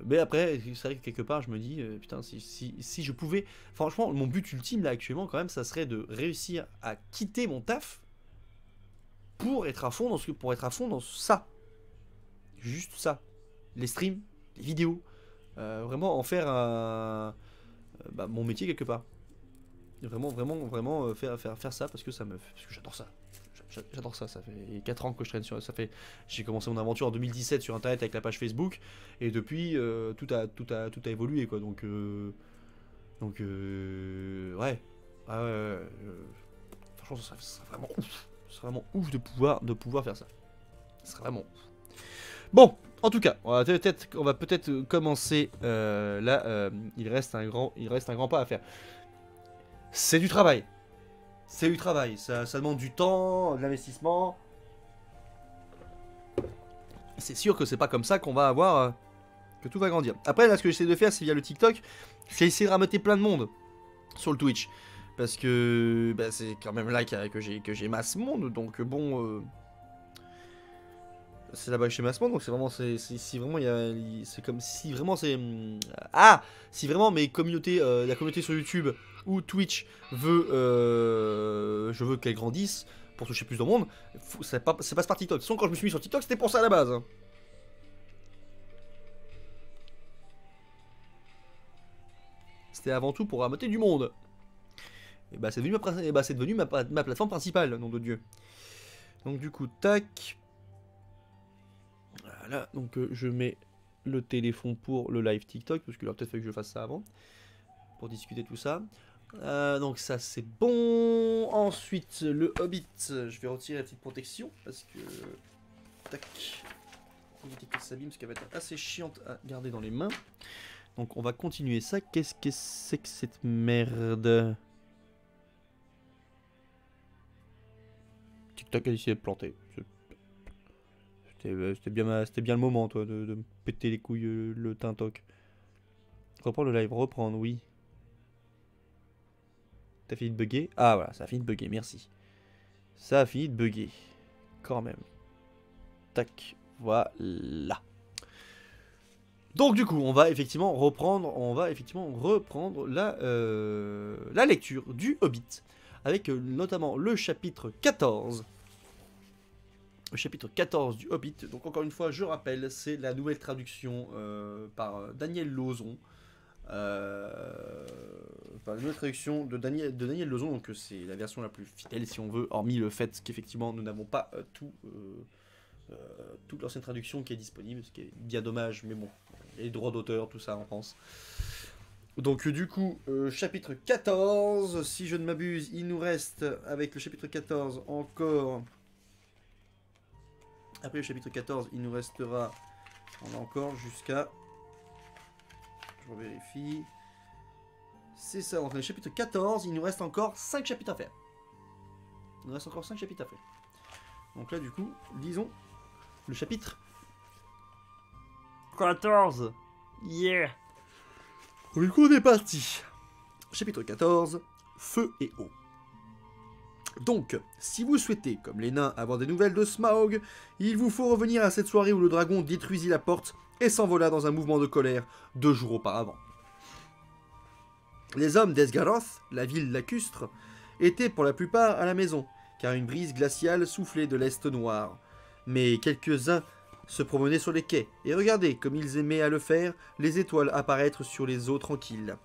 Mais après, c'est vrai que quelque part, je me dis, putain, si je pouvais... Franchement, mon but ultime, là, actuellement, quand même, ça serait de réussir à quitter mon taf pour être à fond dans pour être à fond dans ça. Juste ça. Les streams, les vidéos. Vraiment en faire mon métier quelque part. Vraiment faire ça parce que parce que j'adore ça. J'adore ça, ça fait 4 ans que je traîne sur ça fait j'ai commencé mon aventure en 2017 sur internet avec la page Facebook et depuis tout a évolué quoi ouais. Ah ouais, franchement ça serait vraiment ouf. Ce serait vraiment ouf de pouvoir faire ça. Ce serait vraiment ouf. Bon, en tout cas, on va peut-être commencer là il reste un grand pas à faire. C'est du travail. C'est du travail, ça demande du temps, de l'investissement. C'est sûr que c'est pas comme ça qu'on va avoir que tout va grandir. Après là ce que j'essaie de faire c'est via le TikTok, j'ai essayé de rameuter plein de monde sur le Twitch parce que bah, c'est quand même là que j'ai masse monde donc bon c'est là-bas que j'ai masse monde donc c'est vraiment si vraiment il y a c'est comme si vraiment c'est si vraiment mes communautés la communauté sur YouTube ou Twitch veut je veux qu'elle grandisse pour toucher plus de monde, ça passe par TikTok. De toute façon, quand je me suis mis sur TikTok, c'était pour ça à la base. Hein. C'était avant tout pour rameuter du monde. Et bah c'est devenu ma plateforme principale, nom de Dieu. Donc du coup, tac. Voilà, donc je mets le téléphone pour le live TikTok, parce qu'il aurait peut-être fallu que je fasse ça avant, pour discuter tout ça. Donc ça c'est bon. Ensuite le Hobbit, je vais retirer la petite protection parce que tac, éviter qu'elle s'abîme parce qu'elle va être assez chiante à garder dans les mains. Donc on va continuer ça. Qu'est-ce que c'est que cette merde? TikTok a décidé de planter. C'était bien le moment toi de me péter les couilles le tintoc. Reprendre le live, reprendre, oui. T'as fini de bugger? Ah voilà, ça a fini de bugger, merci. Ça a fini de bugger. Quand même. Tac, voilà. Donc du coup, on va effectivement reprendre la lecture du Hobbit. Avec notamment le chapitre 14. Le chapitre 14 du Hobbit. Donc encore une fois, je rappelle, c'est la nouvelle traduction par Daniel Lauzon. Enfin, une autre traduction de Daniel Lauzon, donc c'est la version la plus fidèle si on veut, hormis le fait qu'effectivement nous n'avons pas toute l'ancienne traduction qui est disponible, ce qui est bien dommage, mais bon, les droits d'auteur, tout ça en France. Donc du coup, chapitre 14, si je ne m'abuse, il nous reste avec le chapitre 14 encore... Après le chapitre 14, il nous restera... On a encore jusqu'à... Je vérifie. C'est ça, donc le chapitre 14, il nous reste encore 5 chapitres à faire. Il nous reste encore 5 chapitres à faire. Donc là, du coup, lisons le chapitre 14. Yeah. Du coup, on est parti. Chapitre 14, Feu et eau. Donc, si vous souhaitez, comme les nains, avoir des nouvelles de Smaug, il vous faut revenir à cette soirée où le dragon détruisit la porte et s'envola dans un mouvement de colère 2 jours auparavant. Les hommes d'Esgaroth, la ville lacustre, étaient pour la plupart à la maison, car une brise glaciale soufflait de l'est noir. Mais quelques-uns se promenaient sur les quais, et regardaient, comme ils aimaient à le faire, les étoiles apparaître sur les eaux tranquilles.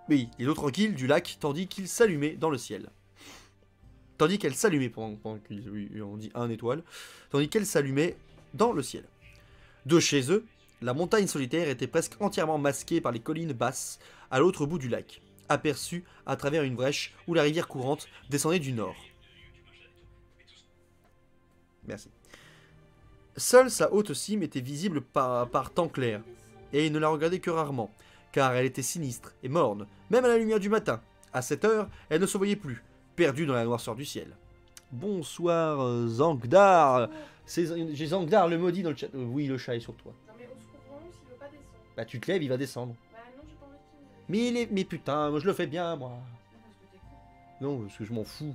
Oui, les eaux tranquilles du lac, tandis qu'ils s'allumaient dans le ciel. Tandis qu'elles s'allumaient, pendant on dit un étoile, tandis qu'elles s'allumaient dans le ciel. De chez eux, la montagne solitaire était presque entièrement masquée par les collines basses à l'autre bout du lac, aperçues à travers une brèche où la rivière courante descendait du nord. Merci. Seule sa haute cime était visible par temps clair, et il ne la regardait que rarement, car elle était sinistre et morne, même à la lumière du matin. À cette heure, elle ne se voyait plus, perdue dans la noirceur du ciel. Bonsoir Zangdar. J'ai Zangdar le maudit dans le chat. Oui, le chat est sur toi. Non mais au secours vraiment s'il veut pas descendre. Bah tu te lèves, il va descendre. Bah non, j'ai pas envie qu'il me... Mais putain, moi je le fais bien moi. Non, parce que t'es con. Non, parce que je m'en fous.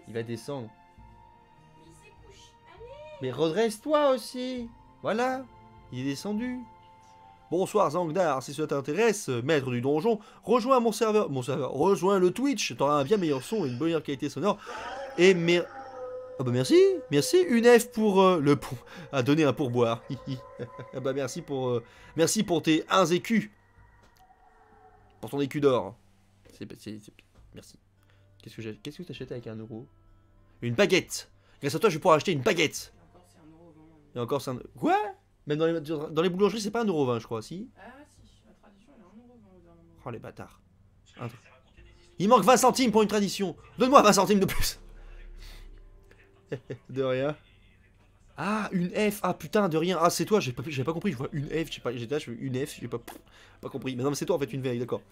Allez, Il va descendre. descends. Mais redresse-toi aussi. Voilà. Il est descendu. Bonsoir Zangdar, si cela t'intéresse, maître du donjon, rejoins mon serveur, rejoins le Twitch, t'auras un bien meilleur son et une meilleure qualité sonore. Et ah bah merci, une F pour à donner un pourboire. Ah bah merci pour tes 1 écus. Pour ton écu d'or. Merci. Qu'est-ce que t'achètes avec 1 euro? Une baguette. Grâce à toi, je vais pouvoir acheter une baguette. Et encore c'est 1 euro. Quoi? Même dans les boulangeries, c'est pas 1,20 €, je crois, si? Ah si, la tradition elle est 1 € au dernier moment. Oh les bâtards. Il manque 20 centimes pour une tradition. Donne-moi 20 centimes de plus. De rien. Ah, une F. Ah putain, de rien. Ah, c'est toi, j'avais pas compris. Je vois une F, j'étais là, je fais une F, j'ai pas compris. Mais non, mais c'est toi en fait, une V, d'accord.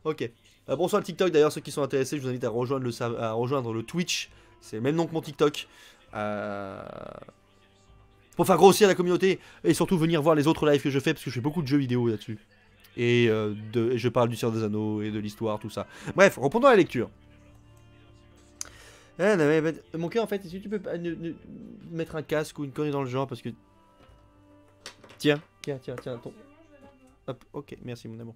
Ok. Bonsoir le TikTok, d'ailleurs, ceux qui sont intéressés, je vous invite à rejoindre le Twitch. C'est le même nom que mon TikTok. Pour faire grossir la communauté et surtout venir voir les autres lives que je fais parce que je fais beaucoup de jeux vidéo là-dessus. Et je parle du Seigneur des Anneaux et de l'histoire, tout ça. Bref, reprenons la lecture. Mon cœur, en fait, est-ce que tu peux mettre un casque ou une connerie dans le genre parce que... Tiens. Hop, ok, merci mon amour.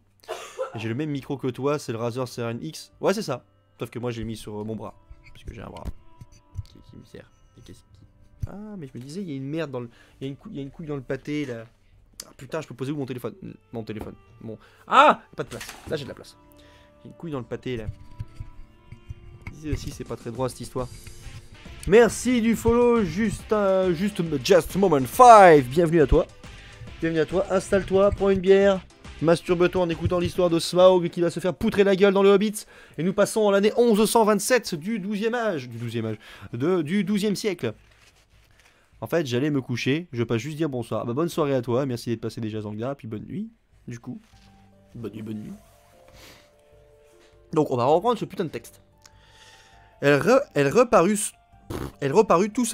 J'ai le même micro que toi, c'est le Razer Seren X. Ouais, c'est ça. Sauf que moi, j'ai mis sur mon bras. Parce que j'ai un bras qui me sert. Ah, mais je me disais, il y a une merde dans le... Il y a une couille dans le pâté, là. Ah, putain, je peux poser où mon téléphone? Mon téléphone. Bon. Ah, pas de place. Là, j'ai de la place. Il y a une couille dans le pâté, là. Ici aussi, c'est pas très droit, cette histoire. Merci du follow, juste moment 5. Bienvenue à toi. Installe-toi, prends une bière. Masturbe-toi en écoutant l'histoire de Smaug qui va se faire poutrer la gueule dans le Hobbit. Et nous passons à l'année 1127 du 12e âge. Du 12e siècle. En fait, j'allais me coucher, je vais pas juste dire bonsoir. Bah, bonne soirée à toi, merci d'être passé déjà Zangda, puis bonne nuit, du coup. Bonne nuit. Donc, on va reprendre ce putain de texte. Elle reparut tout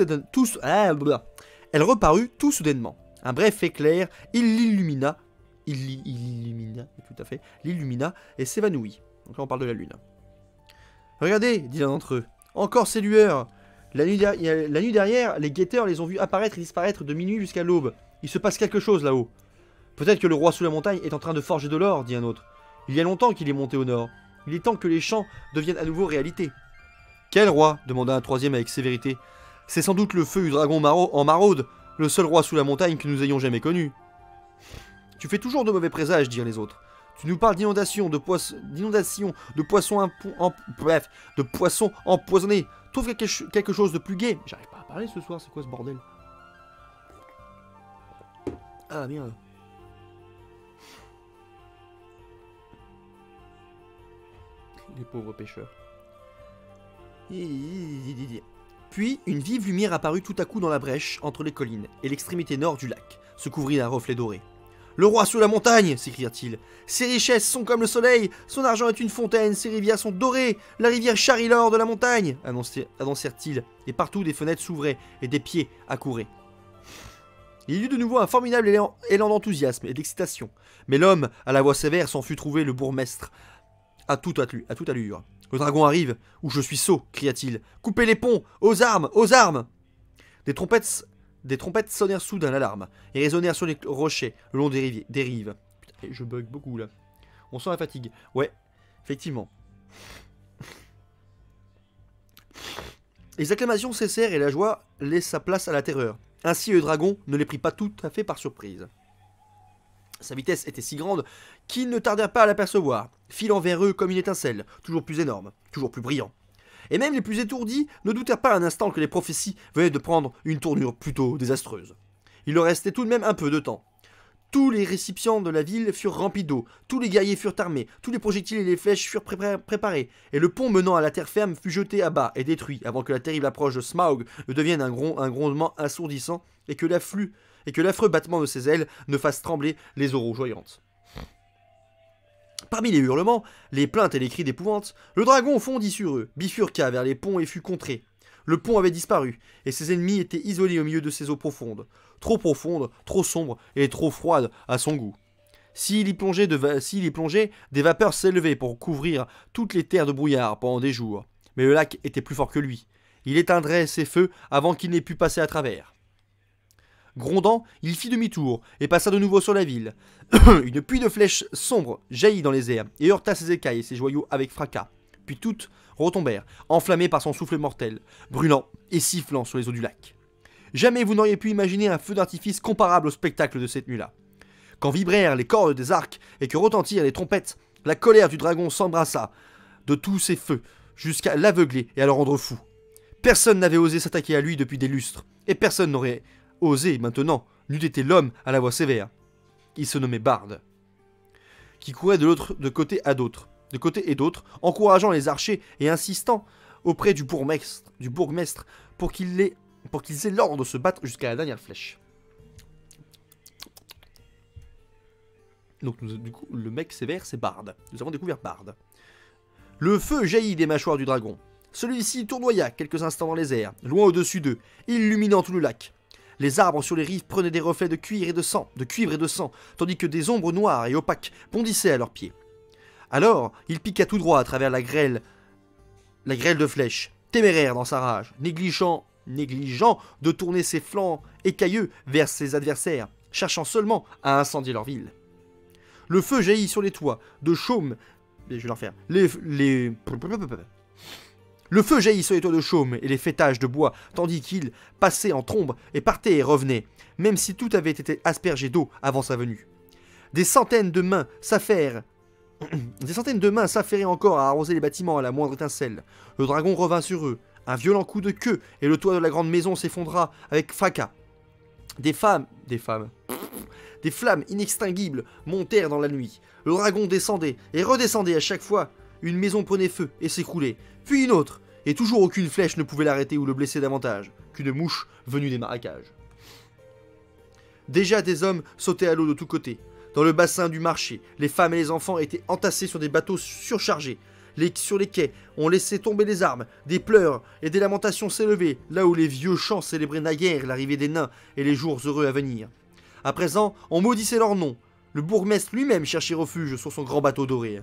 soudainement. Un bref éclair, il l'illumina, tout à fait, l'illumina et s'évanouit. Donc là, on parle de la lune. Regardez, dit l'un d'entre eux, encore ces lueurs. La nuit dernière, les guetteurs les ont vus apparaître et disparaître de minuit jusqu'à l'aube. Il se passe quelque chose là-haut. Peut-être que le roi sous la montagne est en train de forger de l'or, dit un autre. Il y a longtemps qu'il est monté au nord. Il est temps que les champs deviennent à nouveau réalité. Quel roi demanda un troisième avec sévérité. C'est sans doute le feu du dragon en maraude, le seul roi sous la montagne que nous ayons jamais connu. Tu fais toujours de mauvais présages, dirent les autres. Tu nous parles d'inondation, de poissons empoisonnés. Trouve quelque chose de plus gai. J'arrive pas à parler ce soir, c'est quoi ce bordel? Ah merde. Les pauvres pêcheurs. Puis, une vive lumière apparut tout à coup dans la brèche entre les collines et l'extrémité nord du lac, se couvrit d'un reflet doré. Le roi sous la montagne, s'écria-t-il. Ses richesses sont comme le soleil, son argent est une fontaine, ses rivières sont dorées, la rivière charrie l'or de la montagne, annoncèrent-ils, et partout des fenêtres s'ouvraient et des pieds accouraient. Il y eut de nouveau un formidable élan d'enthousiasme et d'excitation, mais l'homme, à la voix sévère, s'en fut trouver le bourgmestre, à toute allure. Le dragon arrive, où je suis sot, cria-t-il. Coupez les ponts, aux armes, aux armes! Des trompettes sonnèrent soudain l'alarme et résonnèrent sur les rochers le long des rives. Putain, je bug beaucoup là. On sent la fatigue. Ouais, effectivement. Les acclamations cessèrent et la joie laissa place à la terreur. Ainsi le dragon ne les prit pas tout à fait par surprise. Sa vitesse était si grande qu'ils ne tardèrent pas à l'apercevoir, filant vers eux comme une étincelle, toujours plus énorme, toujours plus brillant. Et même les plus étourdis ne doutèrent pas un instant que les prophéties venaient de prendre une tournure plutôt désastreuse. Il leur restait tout de même un peu de temps. Tous les récipients de la ville furent remplis d'eau, tous les guerriers furent armés, tous les projectiles et les flèches furent préparés, et le pont menant à la terre ferme fut jeté à bas et détruit avant que la terrible approche de Smaug ne devienne un grondement assourdissant et que l'affreux battement de ses ailes ne fasse trembler les eaux rougeoyantes. Parmi les hurlements, les plaintes et les cris d'épouvante, le dragon fondit sur eux, bifurqua vers les ponts et fut contré. Le pont avait disparu, et ses ennemis étaient isolés au milieu de ces eaux profondes, trop sombres et trop froides à son goût. S'il y plongeait, des vapeurs s'élevaient pour couvrir toutes les terres de brouillard pendant des jours. Mais le lac était plus fort que lui. Il éteindrait ses feux avant qu'il n'ait pu passer à travers. Grondant, il fit demi-tour et passa de nouveau sur la ville. Une pluie de flèches sombres jaillit dans les airs et heurta ses écailles et ses joyaux avec fracas. Puis toutes retombèrent, enflammées par son souffle mortel, brûlant et sifflant sur les eaux du lac. Jamais vous n'auriez pu imaginer un feu d'artifice comparable au spectacle de cette nuit-là. Quand vibrèrent les cordes des arcs et que retentirent les trompettes, la colère du dragon s'embrassa de tous ses feux, jusqu'à l'aveugler et à le rendre fou. Personne n'avait osé s'attaquer à lui depuis des lustres, et personne n'aurait osé maintenant, n'eût été l'homme à la voix sévère. Il se nommait Bard, qui courait de côté et d'autre, encourageant les archers et insistant auprès du bourgmestre pour qu'ils aient l'ordre de se battre jusqu'à la dernière flèche. Donc du coup, le mec sévère, c'est Bard. Nous avons découvert Bard. Le feu jaillit des mâchoires du dragon. Celui-ci tournoya quelques instants dans les airs, loin au-dessus d'eux, illuminant tout le lac. Les arbres sur les rives prenaient des reflets de cuivre et de sang, tandis que des ombres noires et opaques bondissaient à leurs pieds. Alors, il piqua tout droit à travers la grêle de flèches, téméraire dans sa rage, négligeant de tourner ses flancs écailleux vers ses adversaires, cherchant seulement à incendier leur ville. Le feu jaillit sur les toits de chaume. Je vais leur faire. Le feu jaillit sur les toits de chaume et les fêtages de bois, tandis qu'il passait en trombe et partait et revenait, même si tout avait été aspergé d'eau avant sa venue. Des centaines de mains s'affairaient encore à arroser les bâtiments à la moindre étincelle. Le dragon revint sur eux. Un violent coup de queue et le toit de la grande maison s'effondra avec fracas. Des flammes inextinguibles montèrent dans la nuit. Le dragon descendait et redescendait à chaque fois. Une maison prenait feu et s'écroulait, puis une autre, et toujours aucune flèche ne pouvait l'arrêter ou le blesser davantage qu'une mouche venue des marécages. Déjà des hommes sautaient à l'eau de tous côtés. Dans le bassin du marché, les femmes et les enfants étaient entassés sur des bateaux surchargés. Sur les quais, on laissait tomber les armes, des pleurs et des lamentations s'élevaient, là où les vieux chants célébraient naguère l'arrivée des nains et les jours heureux à venir. À présent, on maudissait leur nom. Le bourgmestre lui-même cherchait refuge sur son grand bateau doré.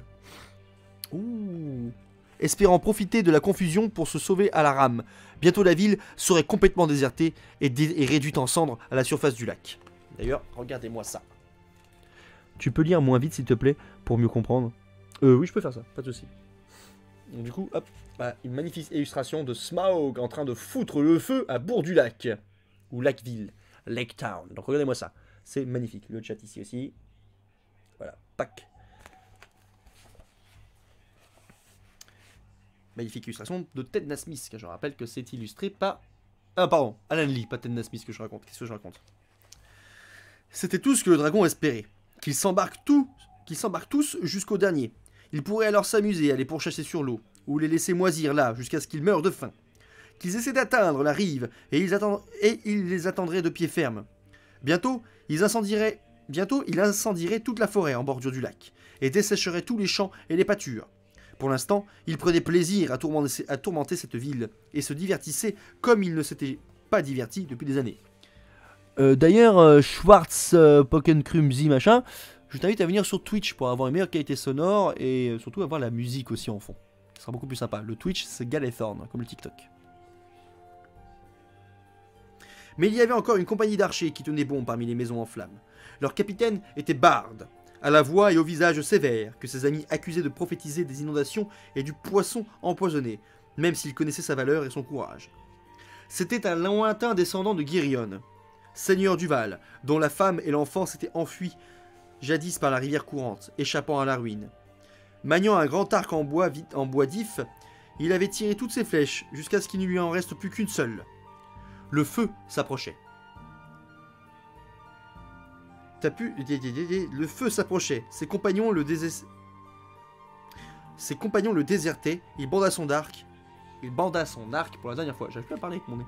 Ouh. Espérant profiter de la confusion pour se sauver à la rame. Bientôt la ville serait complètement désertée et réduite en cendres à la surface du lac. D'ailleurs, regardez-moi ça. Tu peux lire moins vite s'il te plaît, pour mieux comprendre. Oui, je peux faire ça, pas de soucis. Donc du coup, hop, bah, une magnifique illustration de Smaug en train de foutre le feu à Bourg-du-Lac. Ou Lacville, Lake Town. Donc regardez-moi ça, c'est magnifique. Le chat ici aussi. Voilà, pack. Magnifique illustration de Ted Nasmith, que je rappelle que c'est illustré par... Ah pardon, Alan Lee, pas Ted Nasmith que je raconte. Qu'est-ce que je raconte? C'était tout ce que le dragon espérait. Qu'ils s'embarquent tous jusqu'au dernier. Ils pourraient alors s'amuser à les pourchasser sur l'eau, ou les laisser moisir là, jusqu'à ce qu'ils meurent de faim. Qu'ils essaient d'atteindre la rive, et ils les attendraient de pied ferme. Bientôt, ils incendieraient toute la forêt en bordure du lac, et dessécheraient tous les champs et les pâtures. Pour l'instant, ils prenaient plaisir à tourmenter cette ville, et se divertissaient comme ils ne s'étaient pas divertis depuis des années. D'ailleurs, Schwartz, Pokenkrumzi, machin, je t'invite à venir sur Twitch pour avoir une meilleure qualité sonore et surtout avoir la musique aussi en fond. Ce sera beaucoup plus sympa. Le Twitch, c'est Galethorn, comme le TikTok. Mais il y avait encore une compagnie d'archers qui tenait bon parmi les maisons en flammes. Leur capitaine était Bard, à la voix et au visage sévère, que ses amis accusaient de prophétiser des inondations et du poisson empoisonné, même s'il connaissait sa valeur et son courage. C'était un lointain descendant de Girion, seigneur du Val, dont la femme et l'enfant s'étaient enfuis jadis par la rivière courante, échappant à la ruine. Maniant un grand arc en bois d'if, il avait tiré toutes ses flèches, jusqu'à ce qu'il ne lui en reste plus qu'une seule. Le feu s'approchait. Le feu s'approchait. Ses compagnons le désertaient. Il banda son arc. Pour la dernière fois. J'arrive plus à parler avec mon nez.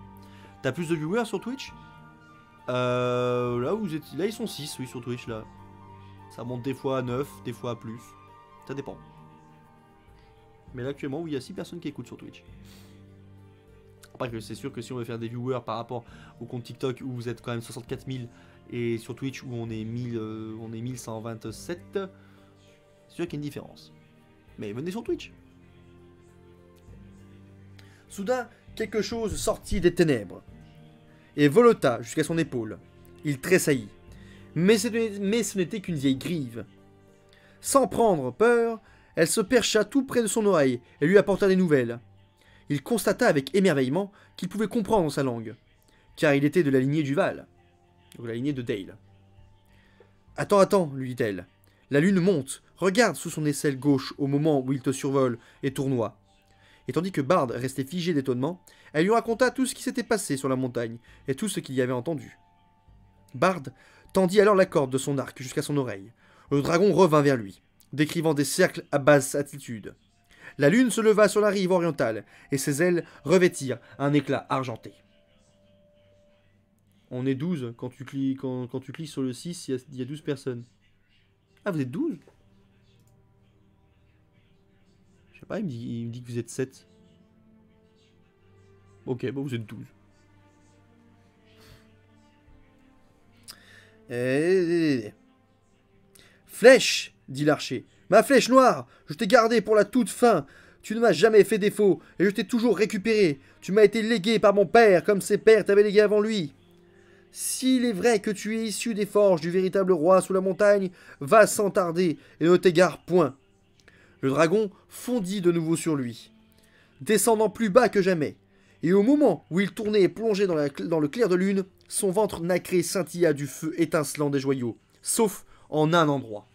T'as plus de viewers sur Twitch? Là ils sont 6, oui, sur Twitch, là. Ça monte des fois à 9, des fois à plus. Ça dépend. Mais là, actuellement, oui, il y a 6 personnes qui écoutent sur Twitch. Après que c'est sûr que si on veut faire des viewers par rapport au compte TikTok où vous êtes quand même 64 000 et sur Twitch où on est 1127, c'est sûr qu'il y a une différence. Mais venez sur Twitch. Soudain, quelque chose sortit des ténèbres et volota jusqu'à son épaule. Il tressaillit. Mais ce n'était qu'une vieille grive. Sans prendre peur, elle se percha tout près de son oreille et lui apporta des nouvelles. Il constata avec émerveillement qu'il pouvait comprendre sa langue, car il était de la lignée du Val, donc la lignée de Dale. « Attends, attends, lui dit-elle. La lune monte, regarde sous son aisselle gauche au moment où il te survole et tournoie. » Et tandis que Bard restait figé d'étonnement, elle lui raconta tout ce qui s'était passé sur la montagne et tout ce qu'il y avait entendu. Bard tendit alors la corde de son arc jusqu'à son oreille. Le dragon revint vers lui, décrivant des cercles à basse altitude. La lune se leva sur la rive orientale, et ses ailes revêtirent un éclat argenté. On est 12, quand tu cliques sur le 6, il y a 12 personnes. Ah, vous êtes 12? Je sais pas, il me dit que vous êtes 7. Ok, bon, vous êtes 12. Flèche, dit l'archer. Ma flèche noire, je t'ai gardée pour la toute fin. Tu ne m'as jamais fait défaut, et je t'ai toujours récupéré. Tu m'as été légué par mon père, comme ses pères t'avaient légué avant lui. S'il est vrai que tu es issu des forges du véritable roi sous la montagne, va sans tarder, et ne t'égare point. Le dragon fondit de nouveau sur lui, descendant plus bas que jamais. Et au moment où il tournait et plongeait dans le clair de lune, son ventre nacré scintilla du feu étincelant des joyaux, sauf en un endroit.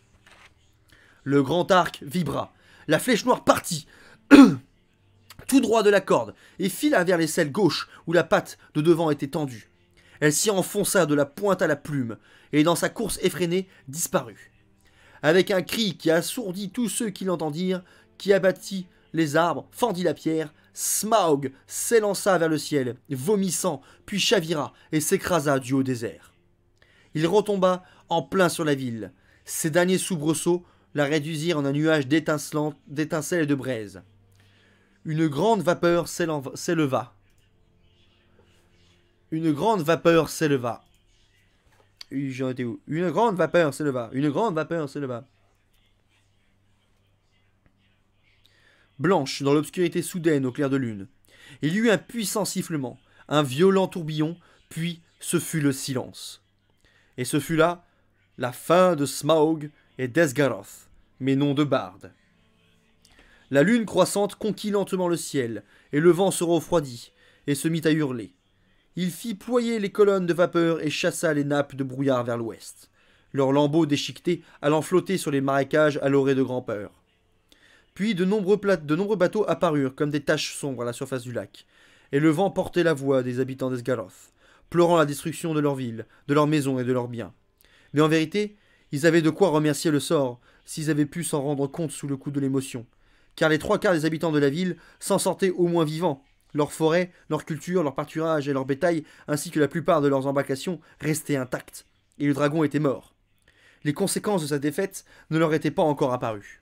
Le grand arc vibra. La flèche noire partit, tout droit de la corde, et fila vers l'aisselle gauche où la patte de devant était tendue. Elle s'y enfonça de la pointe à la plume, et dans sa course effrénée, disparut. Avec un cri qui assourdit tous ceux qui l'entendirent, qui abattit les arbres, fendit la pierre, Smaug s'élança vers le ciel, vomissant, puis chavira et s'écrasa du haut des airs. Il retomba en plein sur la ville. Ses derniers soubresauts la réduisirent en un nuage d'étincelles et de braises. Une grande vapeur s'éleva. Une grande vapeur s'éleva. J'en étais où? Une grande vapeur s'éleva. Une grande vapeur s'éleva. Blanche dans l'obscurité soudaine au clair de lune. Il y eut un puissant sifflement, un violent tourbillon, puis ce fut le silence. Et ce fut là la fin de Smaug et d'Esgaroth, mais non de Bard. La lune croissante conquit lentement le ciel, et le vent se refroidit, et se mit à hurler. Il fit ployer les colonnes de vapeur et chassa les nappes de brouillard vers l'ouest, leurs lambeaux déchiquetés allant flotter sur les marécages à l'orée de grand-peur. Puis de nombreux bateaux apparurent comme des taches sombres à la surface du lac, et le vent portait la voix des habitants d'Esgaroth, pleurant la destruction de leur ville, de leurs maisons et de leurs biens. Mais en vérité, ils avaient de quoi remercier le sort, s'ils avaient pu s'en rendre compte sous le coup de l'émotion, car les 3/4 des habitants de la ville s'en sortaient au moins vivants. Leurs forêts, leur culture, leur pâturage et leur bétail, ainsi que la plupart de leurs embarcations, restaient intacts, et le dragon était mort. Les conséquences de sa défaite ne leur étaient pas encore apparues.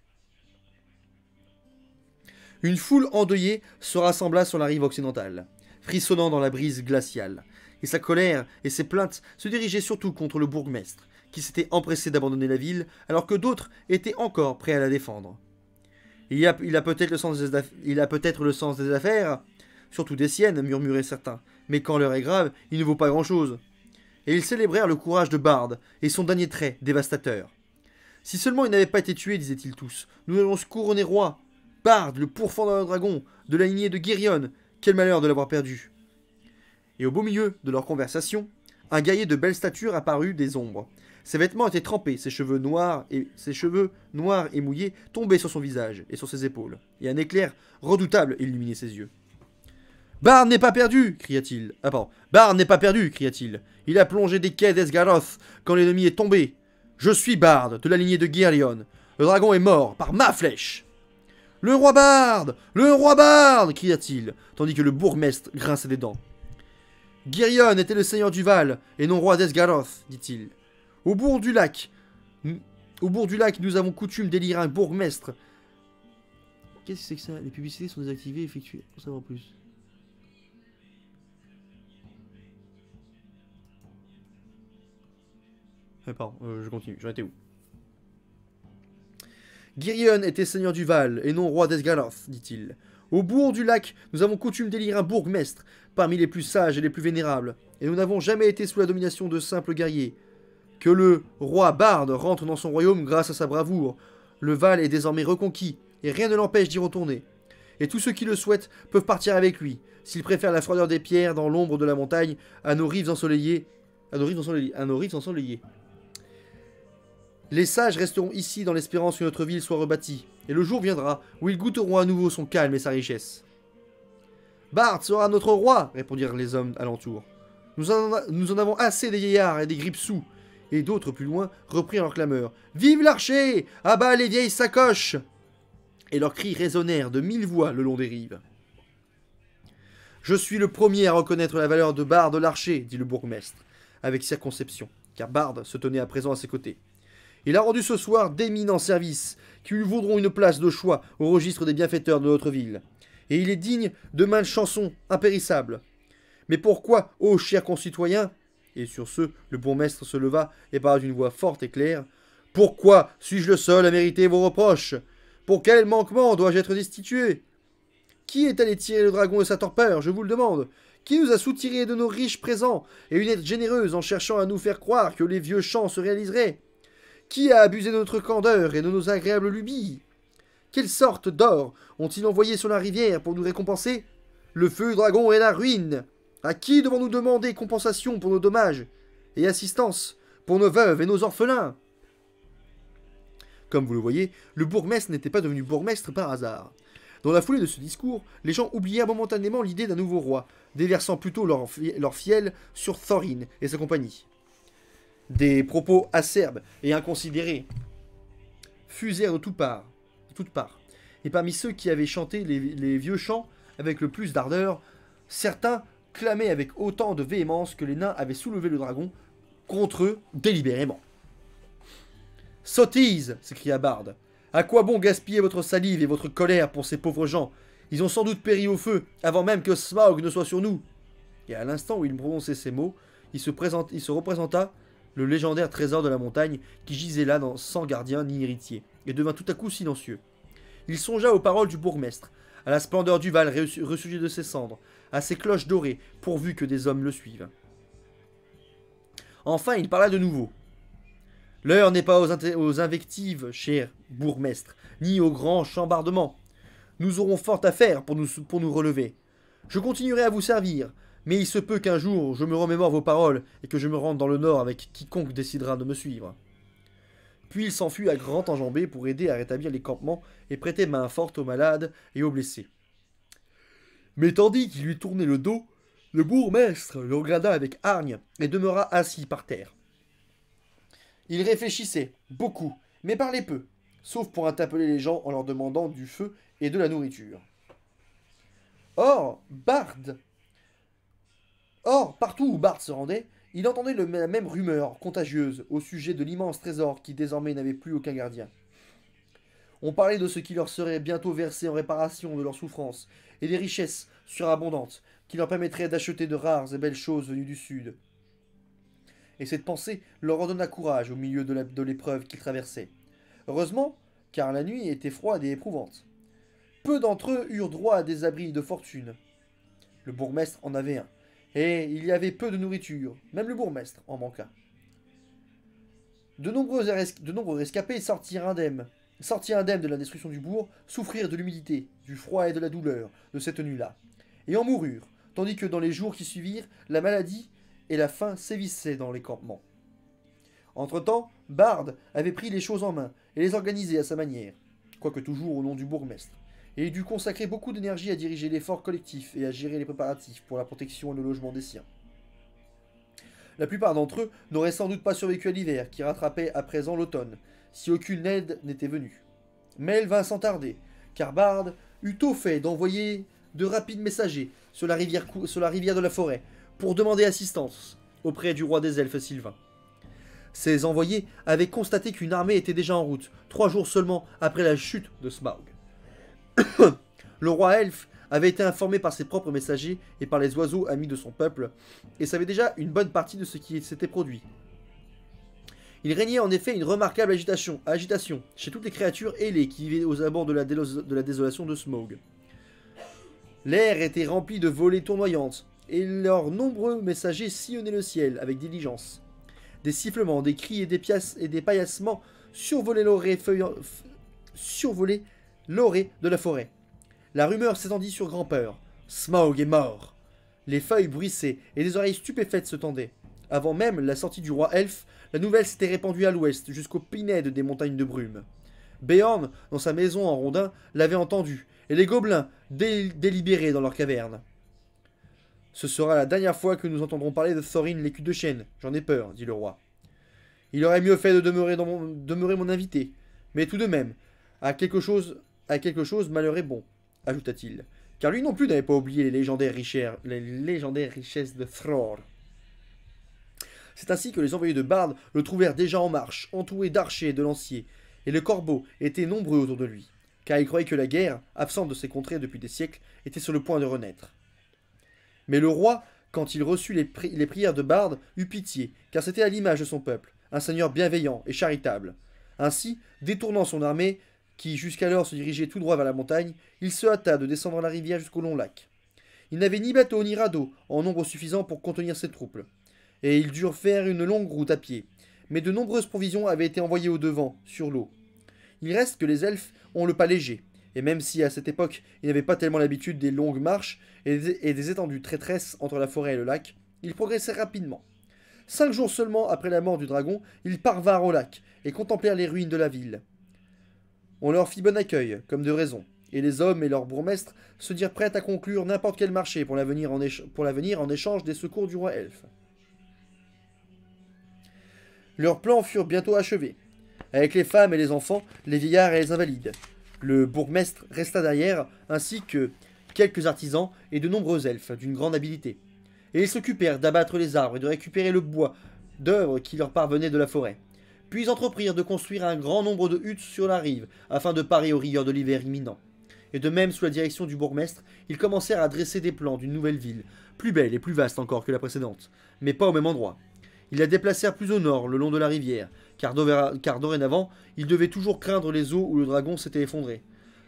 Une foule endeuillée se rassembla sur la rive occidentale, frissonnant dans la brise glaciale, et sa colère et ses plaintes se dirigeaient surtout contre le bourgmestre, qui s'était empressé d'abandonner la ville, alors que d'autres étaient encore prêts à la défendre. Il a peut-être le sens des affaires, surtout des siennes, murmuraient certains, mais quand l'heure est grave, il ne vaut pas grand-chose. Et ils célébrèrent le courage de Bard et son dernier trait dévastateur. Si seulement il n'avait pas été tué, disaient-ils tous, nous allons se couronner roi. Bard, le pourfendeur dragon, de la lignée de Girion, quel malheur de l'avoir perdu. Et au beau milieu de leur conversation, un guerrier de belle stature apparut des ombres. Ses vêtements étaient trempés, ses cheveux noirs et mouillés tombaient sur son visage et sur ses épaules, et un éclair redoutable illuminait ses yeux. Bard n'est pas perdu, cria-t-il. Bard n'est pas perdu, cria-t-il. Il a plongé des quais d'Esgaroth quand l'ennemi est tombé. Je suis Bard, de la lignée de Girion. Le dragon est mort par ma flèche. Le roi Bard! Le roi Bard! Cria-t-il, tandis que le bourgmestre grinçait des dents. Girion était le seigneur du Val, et non roi d'Esgaroth, dit-il. Au bourg du lac, nous avons coutume d'élire un bourgmestre. Qu'est-ce que c'est que ça? Les publicités sont désactivées, effectuées. Pour savoir plus. Pardon, je continue, j'en étais où? Girion était seigneur du Val, et non roi d'Esgaroth, dit-il. Au bourg du lac, nous avons coutume d'élire un bourgmestre, parmi les plus sages et les plus vénérables, et nous n'avons jamais été sous la domination de simples guerriers. Que le roi Bard rentre dans son royaume grâce à sa bravoure. Le Val est désormais reconquis, et rien ne l'empêche d'y retourner. Et tous ceux qui le souhaitent peuvent partir avec lui, s'ils préfèrent la froideur des pierres dans l'ombre de la montagne à nos rives ensoleillées. Les sages resteront ici dans l'espérance que notre ville soit rebâtie, et le jour viendra où ils goûteront à nouveau son calme et sa richesse. Bard sera notre roi, répondirent les hommes alentour. Nous en avons assez des vieillards et des grippe-sous. Et d'autres plus loin reprirent leur clameur. Vive l'archer! À bas les vieilles sacoches! Et leurs cris résonnèrent de 1000 voix le long des rives. Je suis le premier à reconnaître la valeur de Bard l'archer, dit le bourgmestre, avec circonception, car Bard se tenait à présent à ses côtés. Il a rendu ce soir d'éminents services, qui lui vaudront une place de choix au registre des bienfaiteurs de notre ville. Et il est digne de maintes chansons impérissables. Mais pourquoi, ô chers concitoyens, et sur ce, le bourgmestre se leva et parla d'une voix forte et claire, pourquoi suis-je le seul à mériter vos reproches? Pour quel manquement dois-je être destitué? Qui est allé tirer le dragon de sa torpeur, je vous le demande? Qui nous a soutiré de nos riches présents et une aide généreuse en cherchant à nous faire croire que les vieux chants se réaliseraient? Qui a abusé de notre candeur et de nos agréables lubies? Quelle sorte d'or ont-ils envoyé sur la rivière pour nous récompenser? Le feu du dragon et la ruine. À qui devons-nous demander compensation pour nos dommages et assistance pour nos veuves et nos orphelins? Comme vous le voyez, le bourgmestre n'était pas devenu bourgmestre par hasard. Dans la foulée de ce discours, les gens oublièrent momentanément l'idée d'un nouveau roi, déversant plutôt leur fiel sur Thorin et sa compagnie. Des propos acerbes et inconsidérés fusèrent de toutes parts. Et parmi ceux qui avaient chanté les vieux chants avec le plus d'ardeur, certains clamaient avec autant de véhémence que les nains avaient soulevé le dragon contre eux délibérément. « Sottise !» s'écria Bard. « À quoi bon gaspiller votre salive et votre colère pour ces pauvres gens? Ils ont sans doute péri au feu, avant même que Smaug ne soit sur nous. » Et à l'instant où il prononçait ces mots, il se représenta le légendaire trésor de la montagne qui gisait là sans gardien ni héritier, et devint tout à coup silencieux. Il songea aux paroles du bourgmestre, à la splendeur du Val ressurgi de ses cendres, à ses cloches dorées, pourvu que des hommes le suivent. Enfin, il parla de nouveau. L'heure n'est pas aux invectives, cher bourgmestre, ni aux grands chambardements. Nous aurons fort à faire pour nous relever. Je continuerai à vous servir, mais il se peut qu'un jour je me remémore vos paroles et que je me rende dans le nord avec quiconque décidera de me suivre. Puis il s'enfuit à grand enjambées pour aider à rétablir les campements et prêter main forte aux malades et aux blessés. Mais tandis qu'il lui tournait le dos, le bourgmestre le regarda avec hargne et demeura assis par terre. Il réfléchissait, beaucoup, mais parlait peu, sauf pour interpeller les gens en leur demandant du feu et de la nourriture. Or, partout où Bard se rendait, il entendait la même rumeur contagieuse au sujet de l'immense trésor qui désormais n'avait plus aucun gardien. On parlait de ce qui leur serait bientôt versé en réparation de leurs souffrances, et des richesses surabondantes qui leur permettraient d'acheter de rares et belles choses venues du sud. Et cette pensée leur redonna courage au milieu de l'épreuve qu'ils traversaient. Heureusement, car la nuit était froide et éprouvante. Peu d'entre eux eurent droit à des abris de fortune. Le bourgmestre en avait un, et il y avait peu de nourriture, même le bourgmestre en manqua. De nombreux rescapés sortirent indemnes de la destruction du bourg, souffrirent de l'humidité, du froid et de la douleur de cette nuit-là, et en moururent, tandis que dans les jours qui suivirent, la maladie et la faim sévissaient dans les campements. Entre-temps, Bard avait pris les choses en main et les organisait à sa manière, quoique toujours au nom du bourgmestre, et il dut consacrer beaucoup d'énergie à diriger l'effort collectif et à gérer les préparatifs pour la protection et le logement des siens. La plupart d'entre eux n'auraient sans doute pas survécu à l'hiver, qui rattrapait à présent l'automne, si aucune aide n'était venue. Mais elle vint sans tarder, car Bard eut tôt fait d'envoyer de rapides messagers sur la rivière de la forêt, pour demander assistance auprès du roi des elfes Sylvain. Ces envoyés avaient constaté qu'une armée était déjà en route, 3 jours seulement après la chute de Smaug. Le roi elfe avait été informé par ses propres messagers et par les oiseaux amis de son peuple, et savait déjà une bonne partie de ce qui s'était produit. Il régnait en effet une remarquable agitation chez toutes les créatures ailées qui vivaient aux abords de la désolation de Smaug. L'air était rempli de volées tournoyantes, et leurs nombreux messagers sillonnaient le ciel avec diligence. Des sifflements, des cris et des paillassements survolaient l'orée de la forêt. La rumeur s'étendit sur grand-peur. Smaug est mort. Les feuilles bruissaient et des oreilles stupéfaites se tendaient. Avant même la sortie du roi elfe, la nouvelle s'était répandue à l'ouest jusqu'au pinède des montagnes de brume. Beorn, dans sa maison en rondin, l'avait entendu, et les gobelins délibéraient dans leurs cavernes. Ce sera la dernière fois que nous entendrons parler de Thorin l'écu de chêne. J'en ai peur, dit le roi. Il aurait mieux fait de demeurer mon invité. Mais tout de même, à quelque chose malheur est bon, ajouta-t-il. Car lui non plus n'avait pas oublié les légendaires richesses de Thror. C'est ainsi que les envoyés de Bard le trouvèrent déjà en marche, entouré d'archers et de lanciers, et les corbeaux étaient nombreux autour de lui, car ils croyaient que la guerre, absente de ces contrées depuis des siècles, était sur le point de renaître. Mais le roi, quand il reçut les prières de Bard, eut pitié, car c'était à l'image de son peuple, un seigneur bienveillant et charitable. Ainsi, détournant son armée, qui jusqu'alors se dirigeait tout droit vers la montagne, il se hâta de descendre la rivière jusqu'au long lac. Il n'avait ni bateau ni radeau, en nombre suffisant pour contenir ses troupes, et ils durent faire une longue route à pied. Mais de nombreuses provisions avaient été envoyées au-devant, sur l'eau. Il reste que les elfes ont le pas léger, et même si à cette époque ils n'avaient pas tellement l'habitude des longues marches et des étendues traîtresses entre la forêt et le lac, ils progressaient rapidement. 5 jours seulement après la mort du dragon, ils parvinrent au lac et contemplèrent les ruines de la ville. On leur fit bon accueil, comme de raison, et les hommes et leurs bourgmestres se dirent prêts à conclure n'importe quel marché pour l'avenir en échange des secours du roi elfe. Leurs plans furent bientôt achevés, avec les femmes et les enfants, les vieillards et les invalides. Le bourgmestre resta derrière, ainsi que quelques artisans et de nombreux elfes d'une grande habileté. Et ils s'occupèrent d'abattre les arbres et de récupérer le bois d'œuvres qui leur parvenaient de la forêt. Puis ils entreprirent de construire un grand nombre de huttes sur la rive, afin de parer aux rigueurs de l'hiver imminent. Et de même, sous la direction du bourgmestre, ils commencèrent à dresser des plans d'une nouvelle ville, plus belle et plus vaste encore que la précédente, mais pas au même endroit. Ils la déplacèrent plus au nord, le long de la rivière, car dorénavant, ils devaient toujours craindre les eaux où le dragon s'était effondré.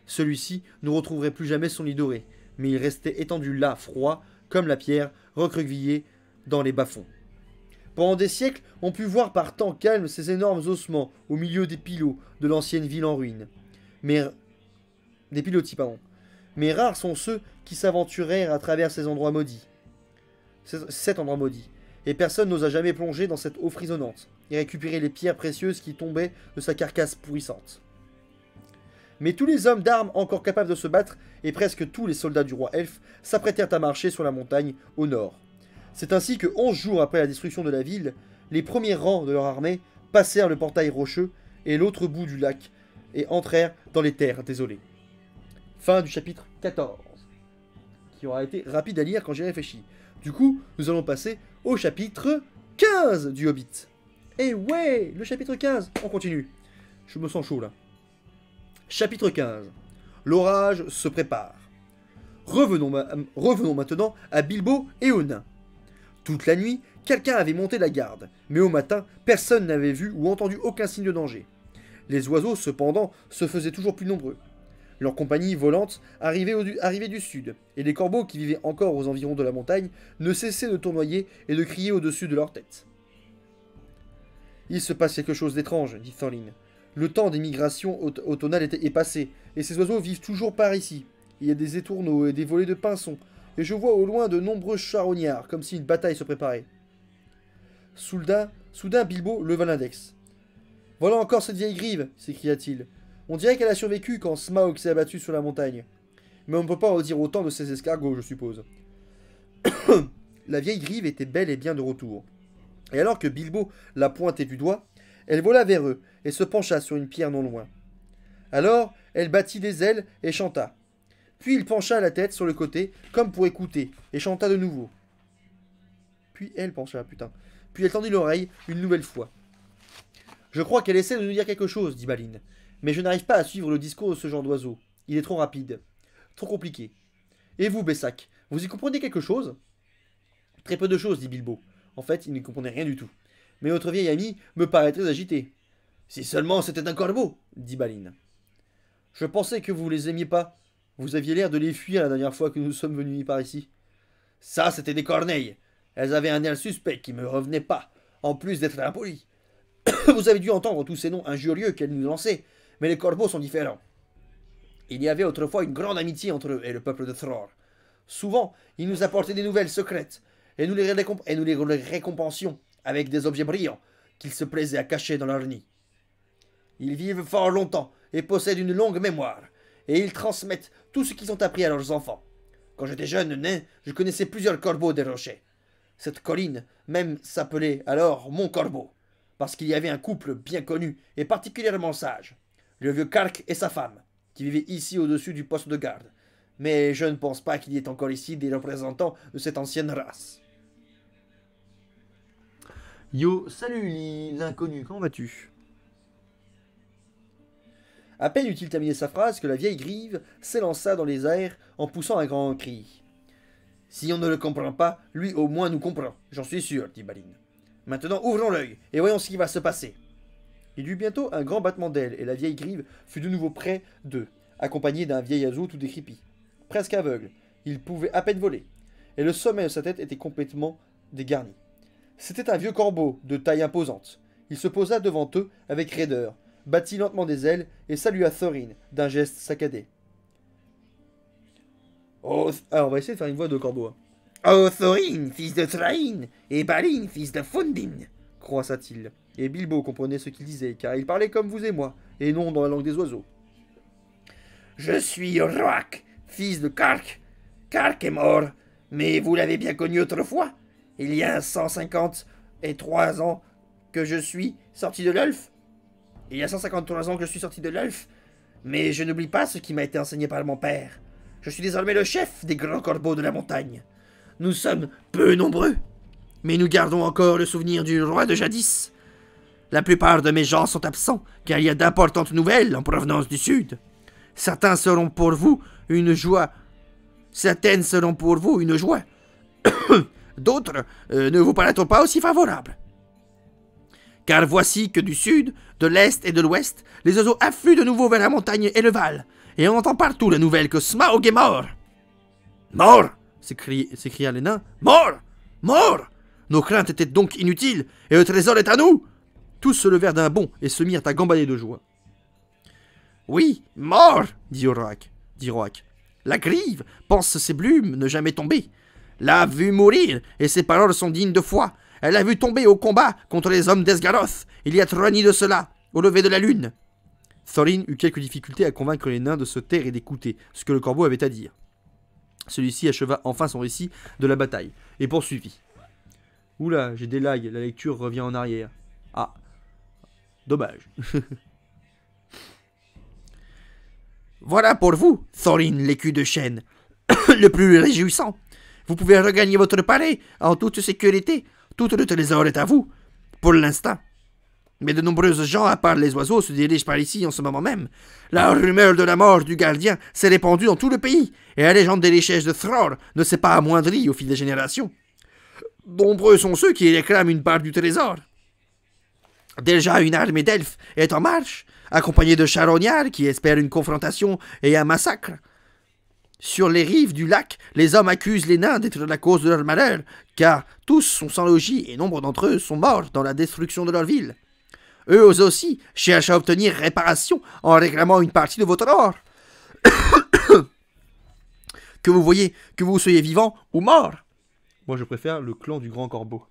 Celui-ci ne retrouverait plus jamais son lit doré, mais il restait étendu là, froid, comme la pierre, recroquevillé dans les bas-fonds. Pendant des siècles, on put voir par temps calme ces énormes ossements au milieu des pilotis de l'ancienne ville en ruine. Mais rares sont ceux qui s'aventurèrent à travers cet endroit maudit. Et personne n'osa jamais plonger dans cette eau frisonnante et récupérer les pierres précieuses qui tombaient de sa carcasse pourrissante. Mais tous les hommes d'armes encore capables de se battre, et presque tous les soldats du roi elfe, s'apprêtèrent à marcher sur la montagne au nord. C'est ainsi que 11 jours après la destruction de la ville, les premiers rangs de leur armée passèrent le portail rocheux et l'autre bout du lac, et entrèrent dans les terres désolées. Fin du chapitre 14, qui aura été rapide à lire quand j'y réfléchis. Du coup, nous allons passer au chapitre 15 du Hobbit. Et ouais, le chapitre 15, on continue. Je me sens chaud là. Chapitre 15. L'orage se prépare. Revenons maintenant à Bilbo et aux nains. Toute la nuit, quelqu'un avait monté la garde, mais au matin, personne n'avait vu ou entendu aucun signe de danger. Les oiseaux, cependant, se faisaient toujours plus nombreux. Leur compagnie volante arrivait du sud, et les corbeaux qui vivaient encore aux environs de la montagne ne cessaient de tournoyer et de crier au-dessus de leur tête. « Il se passe quelque chose d'étrange, dit Thorin. Le temps des migrations automnales est passé, et ces oiseaux vivent toujours par ici. Il y a des étourneaux et des volées de pinsons, et je vois au loin de nombreux charognards, comme si une bataille se préparait. » Soudain, Bilbo leva l'index. « Voilà encore cette vieille grive !» s'écria-t-il. « On dirait qu'elle a survécu quand Smaug s'est abattu sur la montagne. Mais on ne peut pas en dire autant de ces escargots, je suppose. » La vieille grive était bel et bien de retour. Et alors que Bilbo la pointait du doigt, elle vola vers eux et se pencha sur une pierre non loin. Alors, elle battit des ailes et chanta. Puis il pencha la tête sur le côté, comme pour écouter, et chanta de nouveau. Puis elle tendit l'oreille une nouvelle fois. « Je crois qu'elle essaie de nous dire quelque chose, dit Balin. Mais je n'arrive pas à suivre le discours de ce genre d'oiseau. Il est trop rapide. Trop compliqué. Et vous, Bessac, vous y comprenez quelque chose ?» « Très peu de choses, dit Bilbo. En fait, il ne comprenait rien du tout. Mais votre vieil ami me paraît très agité. Si seulement c'était un corbeau, dit Balin. Je pensais que vous les aimiez pas. Vous aviez l'air de les fuir la dernière fois que nous sommes venus par ici. Ça, c'était des corneilles. Elles avaient un air suspect qui me revenait pas, en plus d'être impolies. Vous avez dû entendre tous ces noms injurieux qu'elles nous lançaient, mais les corbeaux sont différents. Il y avait autrefois une grande amitié entre eux et le peuple de Thror. Souvent, ils nous apportaient des nouvelles secrètes, et nous les récompensions avec des objets brillants qu'ils se plaisaient à cacher dans leur nid. Ils vivent fort longtemps et possèdent une longue mémoire, et ils transmettent tout ce qu'ils ont appris à leurs enfants. Quand j'étais jeune nain, je connaissais plusieurs corbeaux des rochers. Cette colline même s'appelait alors Mont Corbeau, parce qu'il y avait un couple bien connu et particulièrement sage, le vieux Kark et sa femme, qui vivaient ici au-dessus du poste de garde. Mais je ne pense pas qu'il y ait encore ici des représentants de cette ancienne race. Yo, salut l'inconnu, comment vas-tu? À peine eut-il terminé sa phrase que la vieille Grive s'élança dans les airs en poussant un grand cri. Si on ne le comprend pas, lui au moins nous comprend, j'en suis sûr, dit Balin. Maintenant ouvrons l'œil et voyons ce qui va se passer. Il eut bientôt un grand battement d'ailes et la vieille Grive fut de nouveau près d'eux, accompagnée d'un vieil oiseau tout décrépit. Presque aveugle, il pouvait à peine voler, et le sommet de sa tête était complètement dégarni. C'était un vieux corbeau de taille imposante. Il se posa devant eux avec raideur, battit lentement des ailes et salua Thorin d'un geste saccadé. Oh, alors on va essayer de faire une voix de corbeau. Oh Thorin, fils de Thrain, et Balin, fils de Fundin, croissa-t-il. Et Bilbo comprenait ce qu'il disait, car il parlait comme vous et moi, et non dans la langue des oiseaux. Je suis Roak, fils de Kark. Kark est mort, mais vous l'avez bien connu autrefois. Il y a 153 ans que je suis sorti de l'Elfe. Il y a 153 ans que je suis sorti de l'Elfe, mais je n'oublie pas ce qui m'a été enseigné par mon père. Je suis désormais le chef des grands corbeaux de la montagne. Nous sommes peu nombreux, mais nous gardons encore le souvenir du roi de jadis. La plupart de mes gens sont absents, car il y a d'importantes nouvelles en provenance du sud. Certaines seront pour vous une joie. D'autres ne vous paraîtront pas aussi favorables. Car voici que du sud, de l'est et de l'ouest, les oiseaux affluent de nouveau vers la montagne et le val, et on entend partout la nouvelle que Smaug est mort. Mort, s'écria les nains. Mort, mort. Nos craintes étaient donc inutiles, et le trésor est à nous. Tous se levèrent d'un bond et se mirent à gambader de joie. Oui, mort, dit Roak. La Grive pense ses plumes ne jamais tomber. L'a vu mourir, et ses paroles sont dignes de foi. Elle l'a vu tomber au combat contre les hommes d'Esgaroth, il y a 3 nuits de cela, au lever de la lune. Thorin eut quelques difficultés à convaincre les nains de se taire et d'écouter ce que le corbeau avait à dire. Celui-ci acheva enfin son récit de la bataille, et poursuivit. Oula, j'ai des lags, la lecture revient en arrière. Ah, dommage. Voilà pour vous, Thorin, l'écu de chêne, le plus réjouissant. Vous pouvez regagner votre palais en toute sécurité. Tout le trésor est à vous, pour l'instant. Mais de nombreuses gens, à part les oiseaux, se dirigent par ici en ce moment même. La rumeur de la mort du gardien s'est répandue dans tout le pays, et la légende des richesses de Thror ne s'est pas amoindrie au fil des générations. Nombreux sont ceux qui réclament une part du trésor. Déjà une armée d'elfes est en marche, accompagnée de charognards qui espèrent une confrontation et un massacre. Sur les rives du lac, les hommes accusent les nains d'être la cause de leur malheur, car tous sont sans logis et nombre d'entre eux sont morts dans la destruction de leur ville. Eux aussi cherchent à obtenir réparation en réclamant une partie de votre or. Que vous soyez vivant ou mort. Moi je préfère le clan du grand corbeau.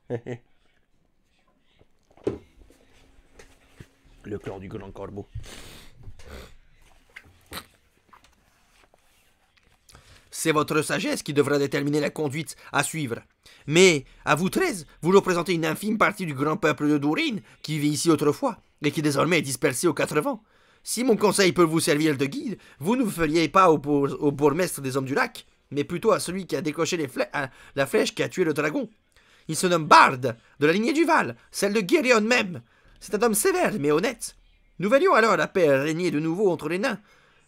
Le clan du grand corbeau. C'est votre sagesse qui devra déterminer la conduite à suivre. Mais, à vous 13, vous représentez une infime partie du grand peuple de Durin qui vit ici autrefois et qui désormais est dispersé aux 4 vents. Si mon conseil peut vous servir de guide, vous ne vous feriez pas au bourgmestre des Hommes du Lac, mais plutôt à celui qui a décoché la flèche qui a tué le dragon. Il se nomme Bard, de la lignée du Val, celle de Girion même. C'est un homme sévère mais honnête. Nous verrions alors la paix régner de nouveau entre les nains,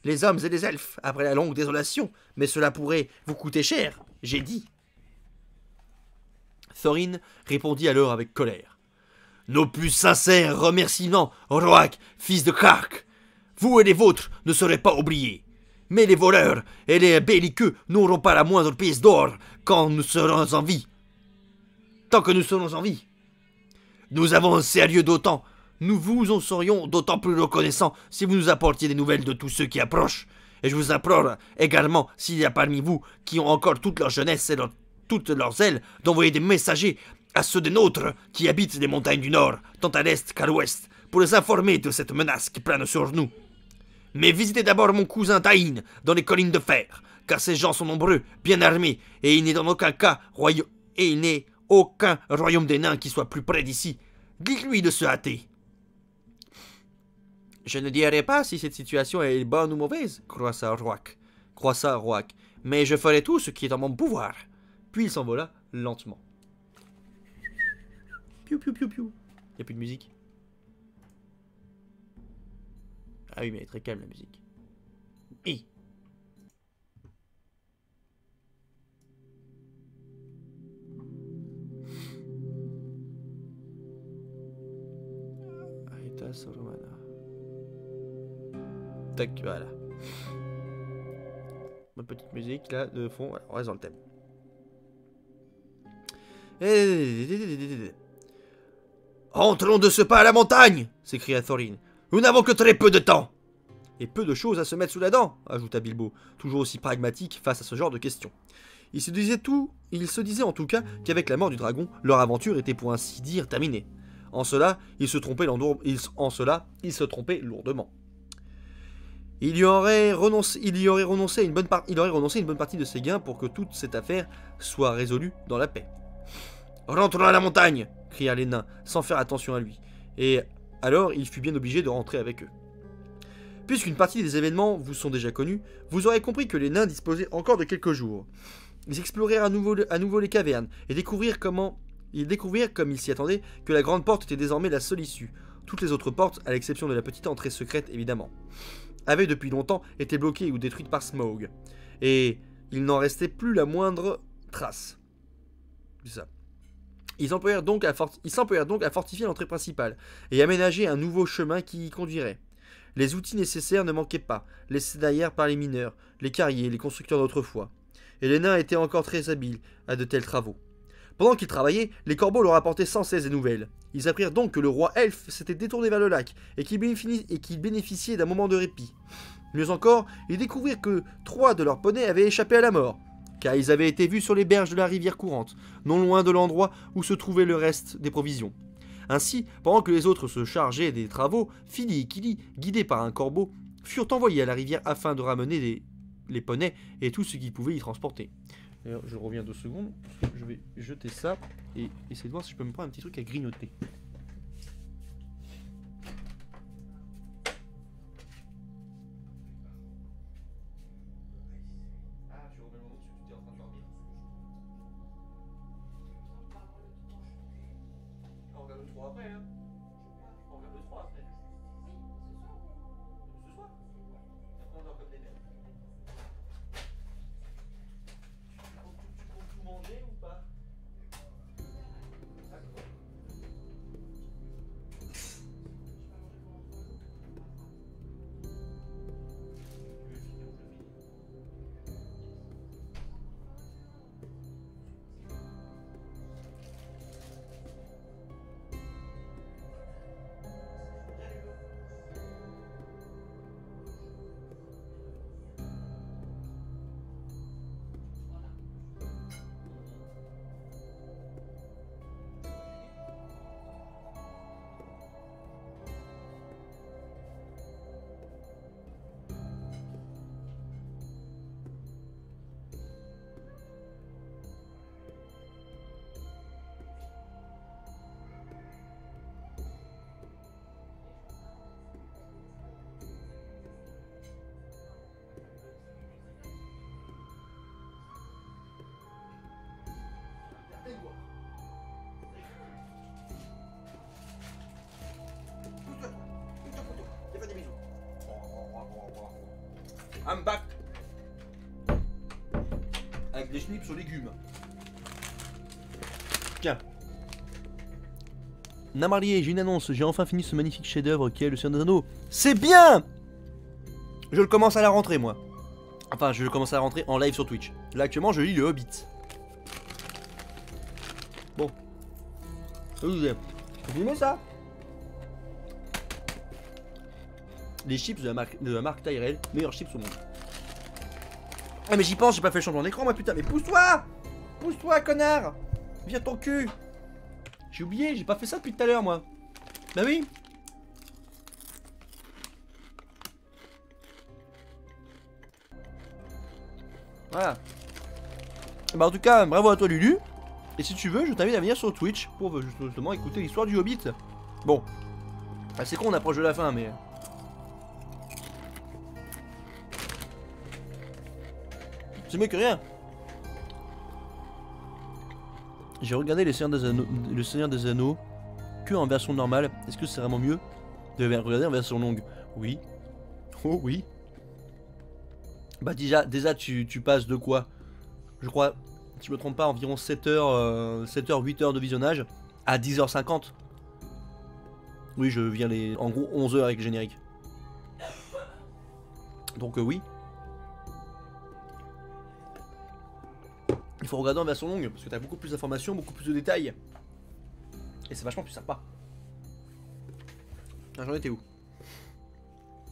les hommes et les elfes, après la longue désolation, mais cela pourrait vous coûter cher, j'ai dit. Thorin répondit alors avec colère. Nos plus sincères remerciements, Roak, fils de Kark. Vous et les vôtres ne serez pas oubliés. Mais les voleurs et les belliqueux n'auront pas la moindre pièce d'or quand nous serons en vie. Tant que nous serons en vie. Nous avons un sérieux d'autant. Nous vous en serions d'autant plus reconnaissants si vous nous apportiez des nouvelles de tous ceux qui approchent. Et je vous implore également, s'il y a parmi vous qui ont encore toute leur jeunesse et toutes leurs ailes, d'envoyer des messagers à ceux des nôtres qui habitent les montagnes du Nord, tant à l'Est qu'à l'Ouest, pour les informer de cette menace qui plane sur nous. Mais visitez d'abord mon cousin Taïn dans les collines de fer, car ces gens sont nombreux, bien armés, et il n'est dans aucun royaume des nains qui soit plus près d'ici. Dites-lui de se hâter. Je ne dirai pas si cette situation est bonne ou mauvaise, croissa Roac, mais je ferai tout ce qui est en mon pouvoir. Puis il s'envola lentement. Piou piou piou piou. Y a plus de musique. Ah oui, mais elle est très calme la musique. Hi. Aeta Soromana. Tac, voilà. Ma petite musique là de fond, voilà, on reste dans le thème. Entrons de ce pas à la montagne, s'écria Thorin. Nous n'avons que très peu de temps. Et peu de choses à se mettre sous la dent, ajouta Bilbo, toujours aussi pragmatique face à ce genre de questions. Il se disait en tout cas qu'avec la mort du dragon, leur aventure était pour ainsi dire terminée. En cela, il se trompait lourdement. Il aurait renoncé une bonne partie de ses gains pour que toute cette affaire soit résolue dans la paix. Rentrons à la montagne, cria les nains, sans faire attention à lui. Et alors, il fut bien obligé de rentrer avec eux. Puisqu'une partie des événements vous sont déjà connus, vous aurez compris que les nains disposaient encore de quelques jours. Ils explorèrent à nouveau les cavernes et découvrirent, comme ils s'y attendaient, que la grande porte était désormais la seule issue. Toutes les autres portes, à l'exception de la petite entrée secrète évidemment, avaient depuis longtemps été bloquées ou détruites par Smaug. Et il n'en restait plus la moindre trace. C'est ça. Ils s'employèrent donc à fortifier l'entrée principale et aménager un nouveau chemin qui y conduirait. Les outils nécessaires ne manquaient pas, laissés derrière par les mineurs, les carriers, les constructeurs d'autrefois. Et les nains étaient encore très habiles à de tels travaux. Pendant qu'ils travaillaient, les corbeaux leur apportaient sans cesse des nouvelles. Ils apprirent donc que le roi elfe s'était détourné vers le lac et qu'il bénéficiait d'un moment de répit. Mieux encore, ils découvrirent que 3 de leurs poneys avaient échappé à la mort, car ils avaient été vus sur les berges de la rivière courante, non loin de l'endroit où se trouvait le reste des provisions. Ainsi, pendant que les autres se chargeaient des travaux, Fili et Kili, guidés par un corbeau, furent envoyés à la rivière afin de ramener les poneys et tout ce qu'ils pouvaient y transporter. Alors, je reviens 2 secondes, parce que je vais jeter ça et essayer de voir si je peux me prendre un petit truc à grignoter. Après, hein. On regarde le 3 après. Ce soir. On dort comme des merdes. Tu comptes tout manger ou pas? D'accord. Un bac avec des schnips aux légumes. Tiens. Namarié, j'ai une annonce. J'ai enfin fini ce magnifique chef-d'œuvre qui est le Seigneur des Anneaux. C'est bien! Je le commence à la rentrée, moi. Enfin, je vais commencer à rentrer en live sur Twitch. Là, actuellement, je lis le Hobbit. Bon. Vous aimez ça? Les chips de la marque Tyrell, meilleurs chips au monde. Ah mais j'y pense, j'ai pas fait le changement d'écran moi putain, mais pousse-toi! Pousse-toi connard! Viens ton cul! J'ai oublié, j'ai pas fait ça depuis tout à l'heure moi. Bah oui! Voilà. Bah en tout cas, bravo à toi Lulu. Et si tu veux, je t'invite à venir sur Twitch pour justement écouter l'histoire du Hobbit. Bon. Ah, c'est con, on approche de la fin, mais... c'est mieux que rien. J'ai regardé les Seigneurs des Anneaux, le Seigneur des Anneaux que en version normale. Est-ce que c'est vraiment mieux de regarder en version longue? Oui. Oh oui. Bah déjà tu passes de quoi? Je crois, si je me trompe pas, environ 7 heures, 8 heures de visionnage à 10h50. Oui, je viens les... en gros 11 heures avec le générique. Donc oui. Il faut regarder en version longue, parce que t'as beaucoup plus d'informations, beaucoup plus de détails. Et c'est vachement plus sympa. Ah, j'en étais où?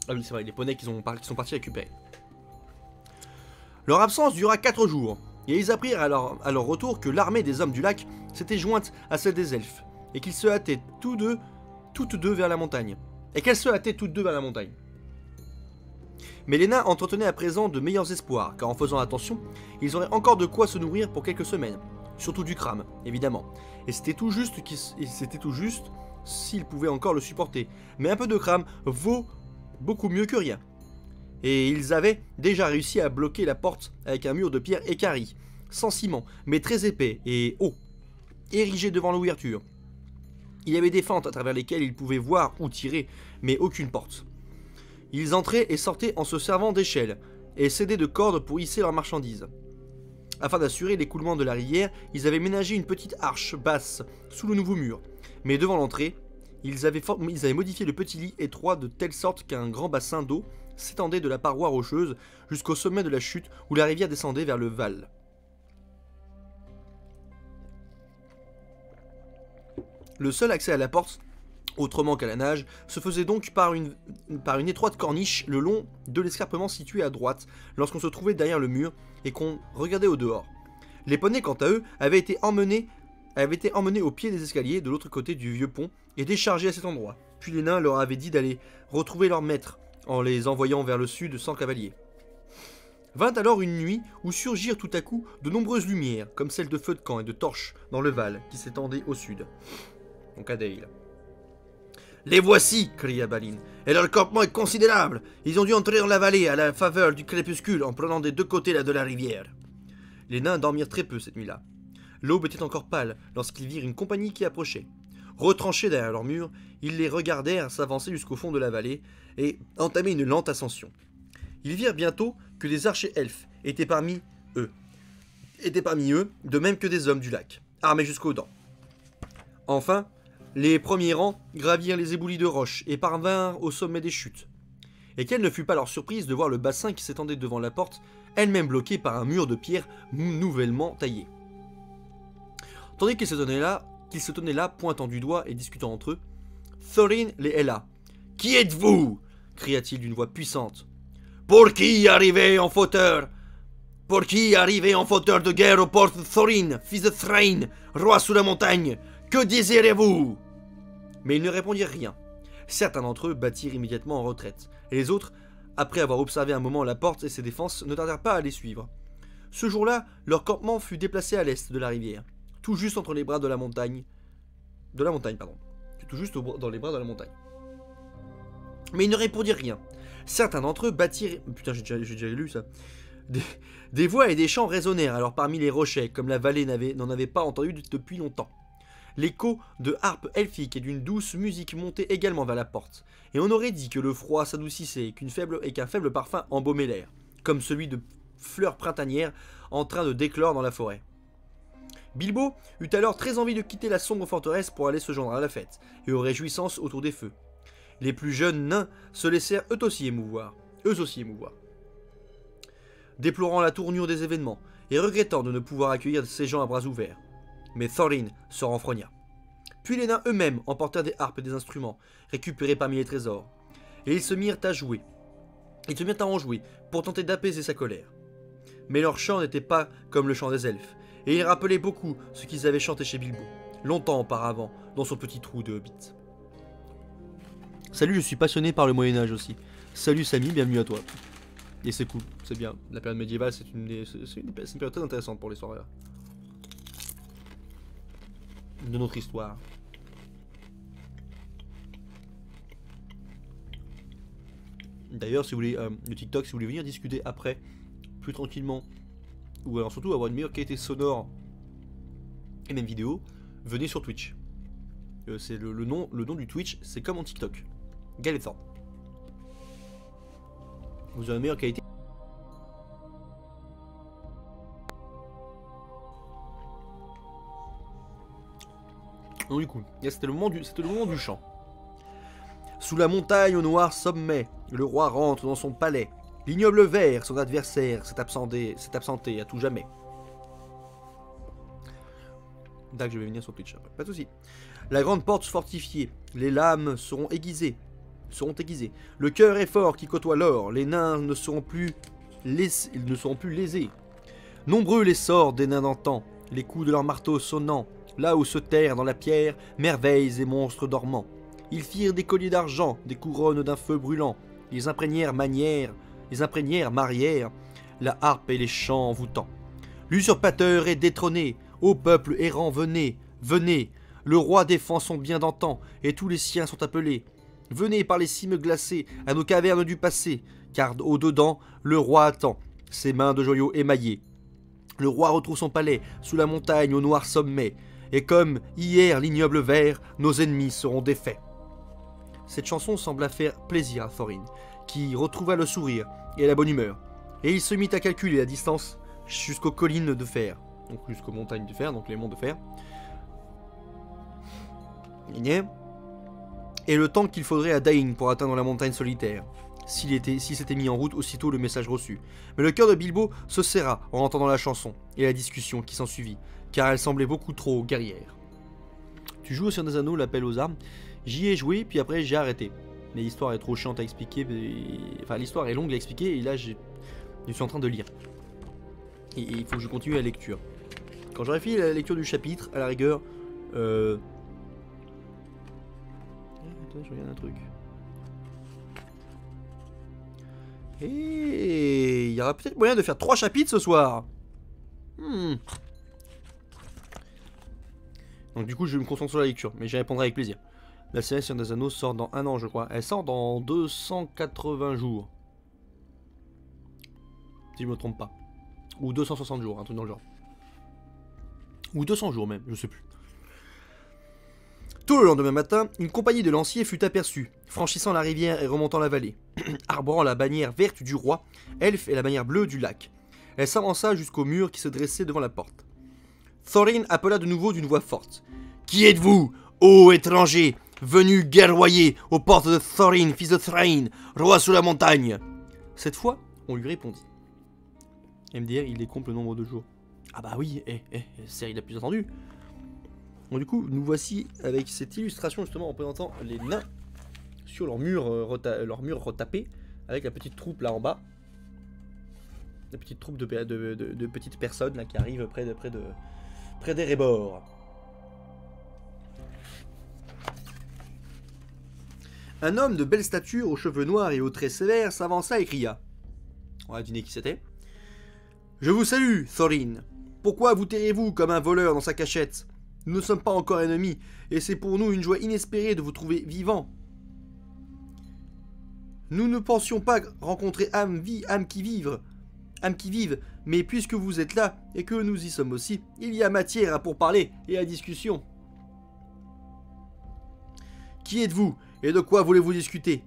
Ah oui, c'est vrai, les poneys qui sont partis récupérer. Leur absence dura 4 jours, et ils apprirent à leur retour que l'armée des hommes du lac s'était jointe à celle des elfes, et qu'ils se hâtaient toutes deux vers la montagne. Et qu'elles se hâtaient toutes deux vers la montagne. Mais les nains entretenaient à présent de meilleurs espoirs, car en faisant attention, ils auraient encore de quoi se nourrir pour quelques semaines. Surtout du crâne, évidemment. Et c'était tout juste s'ils pouvaient encore le supporter. Mais un peu de crâne vaut beaucoup mieux que rien. Et ils avaient déjà réussi à bloquer la porte avec un mur de pierre équarri, sans ciment, mais très épais et haut, érigé devant l'ouverture. Il y avait des fentes à travers lesquelles ils pouvaient voir ou tirer, mais aucune porte. Ils entraient et sortaient en se servant d'échelles, et s'aidaient de cordes pour hisser leurs marchandises. Afin d'assurer l'écoulement de la rivière, ils avaient ménagé une petite arche basse sous le nouveau mur. Mais devant l'entrée, ils avaient modifié le petit lit étroit de telle sorte qu'un grand bassin d'eau s'étendait de la paroi rocheuse jusqu'au sommet de la chute où la rivière descendait vers le Val. Le seul accès à la porte, autrement qu'à la nage, se faisait donc par une étroite corniche le long de l'escarpement situé à droite, lorsqu'on se trouvait derrière le mur et qu'on regardait au dehors. Les poneys, quant à eux, avaient été emmenés au pied des escaliers de l'autre côté du vieux pont et déchargés à cet endroit. Puis les nains leur avaient dit d'aller retrouver leur maître, en les envoyant vers le sud sans cavaliers. Vint alors une nuit où surgirent tout à coup de nombreuses lumières, comme celles de feux de camp et de torches, dans le Val qui s'étendait au sud. Donc à Dale. Les voici, cria Balin, et leur campement est considérable. Ils ont dû entrer dans la vallée à la faveur du crépuscule en prenant des deux côtés de la rivière. Les nains dormirent très peu cette nuit-là. L'aube était encore pâle lorsqu'ils virent une compagnie qui approchait. Retranchés derrière leurs murs, ils les regardèrent s'avancer jusqu'au fond de la vallée et entamer une lente ascension. Ils virent bientôt que des archers-elfes étaient parmi eux, de même que des hommes du lac, armés jusqu'aux dents. Enfin, les premiers rangs gravirent les éboulis de roches et parvinrent au sommet des chutes. Et quelle ne fut pas leur surprise de voir le bassin qui s'étendait devant la porte, elle-même bloquée par un mur de pierre nouvellement taillé. Tandis qu'ils se tenaient là, pointant du doigt et discutant entre eux, Thorin les héla. « Qui êtes-vous » cria-t-il d'une voix puissante. « Pour qui arrivez en fauteur de guerre aux portes de Thorin, fils de Thrain, roi sous la montagne? Que désirez-vous » Mais ils ne répondirent rien. Certains d'entre eux battirent immédiatement en retraite, et les autres, après avoir observé un moment la porte et ses défenses, ne tardèrent pas à les suivre. Ce jour-là, leur campement fut déplacé à l'est de la rivière, tout juste entre les bras de la montagne. Tout juste dans les bras de la montagne. Mais ils ne répondirent rien. Certains d'entre eux battirent... Putain, j'ai déjà lu ça. Des voix et des chants résonnèrent alors parmi les rochers, comme la vallée n'en avait pas entendu depuis longtemps. L'écho de harpes elfiques et d'une douce musique montait également vers la porte, et on aurait dit que le froid s'adoucissait et qu'un faible parfum embaumait l'air, comme celui de fleurs printanières en train de déclore dans la forêt. Bilbo eut alors très envie de quitter la sombre forteresse pour aller se joindre à la fête, et aux réjouissances autour des feux. Les plus jeunes nains se laissèrent eux aussi émouvoir. déplorant la tournure des événements et regrettant de ne pouvoir accueillir ces gens à bras ouverts. Mais Thorin se renfrogna. Puis les nains eux-mêmes emportèrent des harpes et des instruments, récupérés parmi les trésors, et ils se mirent à jouer. Ils se mirent à en jouer, pour tenter d'apaiser sa colère. Mais leur chant n'était pas comme le chant des elfes, et il rappelait beaucoup ce qu'ils avaient chanté chez Bilbo, longtemps auparavant, dans son petit trou de hobbit. Salut, je suis passionné par le Moyen-Âge aussi. Salut Samy, bienvenue à toi. Et c'est cool, c'est bien. La période médiévale, c'est une période très intéressante pour l'histoire de notre histoire. D'ailleurs, si vous voulez, le TikTok, si vous voulez venir discuter après, plus tranquillement, ou alors surtout avoir une meilleure qualité sonore et même vidéo, venez sur Twitch. C'est le nom du Twitch, c'est comme en TikTok. Galethorn. Vous avez une meilleure qualité. Donc du coup, c'était le moment du chant. Sous la montagne au noir sommet, le roi rentre dans son palais. L'ignoble vert, son adversaire, s'est absenté à tout jamais. D'accord, je vais venir sur Twitch après, pas de soucis. La grande porte fortifiée, les lames seront aiguisées. Le cœur est fort qui côtoie l'or, les nains ne seront plus lésés. Nombreux les sorts des nains d'antan, les coups de leurs marteaux sonnant, là où se terrent dans la pierre merveilles et monstres dormants. Ils firent des colliers d'argent, des couronnes d'un feu brûlant, ils imprégnèrent marière, la harpe et les chants envoûtants. L'usurpateur est détrôné, ô peuple errant venez, venez, le roi défend son bien d'antan, et tous les siens sont appelés. Venez par les cimes glacées, à nos cavernes du passé, car au-dedans, le roi attend, ses mains de joyaux émaillées. Le roi retrouve son palais, sous la montagne au noir sommet, et comme hier l'ignoble vert, nos ennemis seront défaits. Cette chanson sembla faire plaisir à Thorin, qui retrouva le sourire et la bonne humeur, et il se mit à calculer la distance jusqu'aux collines de fer, donc jusqu'aux montagnes de fer, donc les monts de fer, et le temps qu'il faudrait à Dain pour atteindre la montagne solitaire, s'il s'était mis en route aussitôt le message reçu. Mais le cœur de Bilbo se serra en entendant la chanson et la discussion qui s'ensuivit, car elle semblait beaucoup trop guerrière. Tu joues au Seigneur des Anneaux, l'appel aux armes. J'y ai joué, puis après j'ai arrêté. Mais l'histoire est trop chiante à expliquer, enfin l'histoire est longue à expliquer, et là je suis en train de lire. Et il faut que je continue la lecture. Quand j'aurai fini la lecture du chapitre, à la rigueur... Attends, je regarde un truc. Et il y aura peut-être moyen de faire 3 chapitres ce soir. Donc du coup je vais me concentrer sur la lecture, mais j'y répondrai avec plaisir. La série Seigneur des Anneaux sort dans 1 an je crois. Elle sort dans 280 jours. Si je me trompe pas. Ou 260 jours, un truc dans le genre. Ou 200 jours même, je sais plus. Tôt le lendemain matin, une compagnie de lanciers fut aperçue, franchissant la rivière et remontant la vallée, arborant la bannière verte du roi, elfe et la bannière bleue du lac. Elle s'avança jusqu'au mur qui se dressait devant la porte. Thorin appela de nouveau d'une voix forte. « Qui êtes-vous, ô étranger, venu guerroyer aux portes de Thorin, fils de Thrain, roi sous la montagne ?» Cette fois, on lui répondit. MDR, il décompte le nombre de jours. Ah bah oui, série la plus attendue. Donc du coup, nous voici avec cette illustration justement représentant les nains sur leur mur retapé, avec la petite troupe là en bas. La petite troupe de petites personnes là qui arrivent près des Rébors. Un homme de belle stature, aux cheveux noirs et aux traits sévères, s'avança et cria. On va deviner qui c'était. « Je vous salue, Thorin. Pourquoi vous tairez-vous comme un voleur dans sa cachette ? Nous ne sommes pas encore ennemis, et c'est pour nous une joie inespérée de vous trouver vivant. Nous ne pensions pas rencontrer âmes qui vivent, mais puisque vous êtes là, et que nous y sommes aussi, il y a matière à pourparler et à discussion. Qui êtes-vous, et de quoi voulez-vous discuter?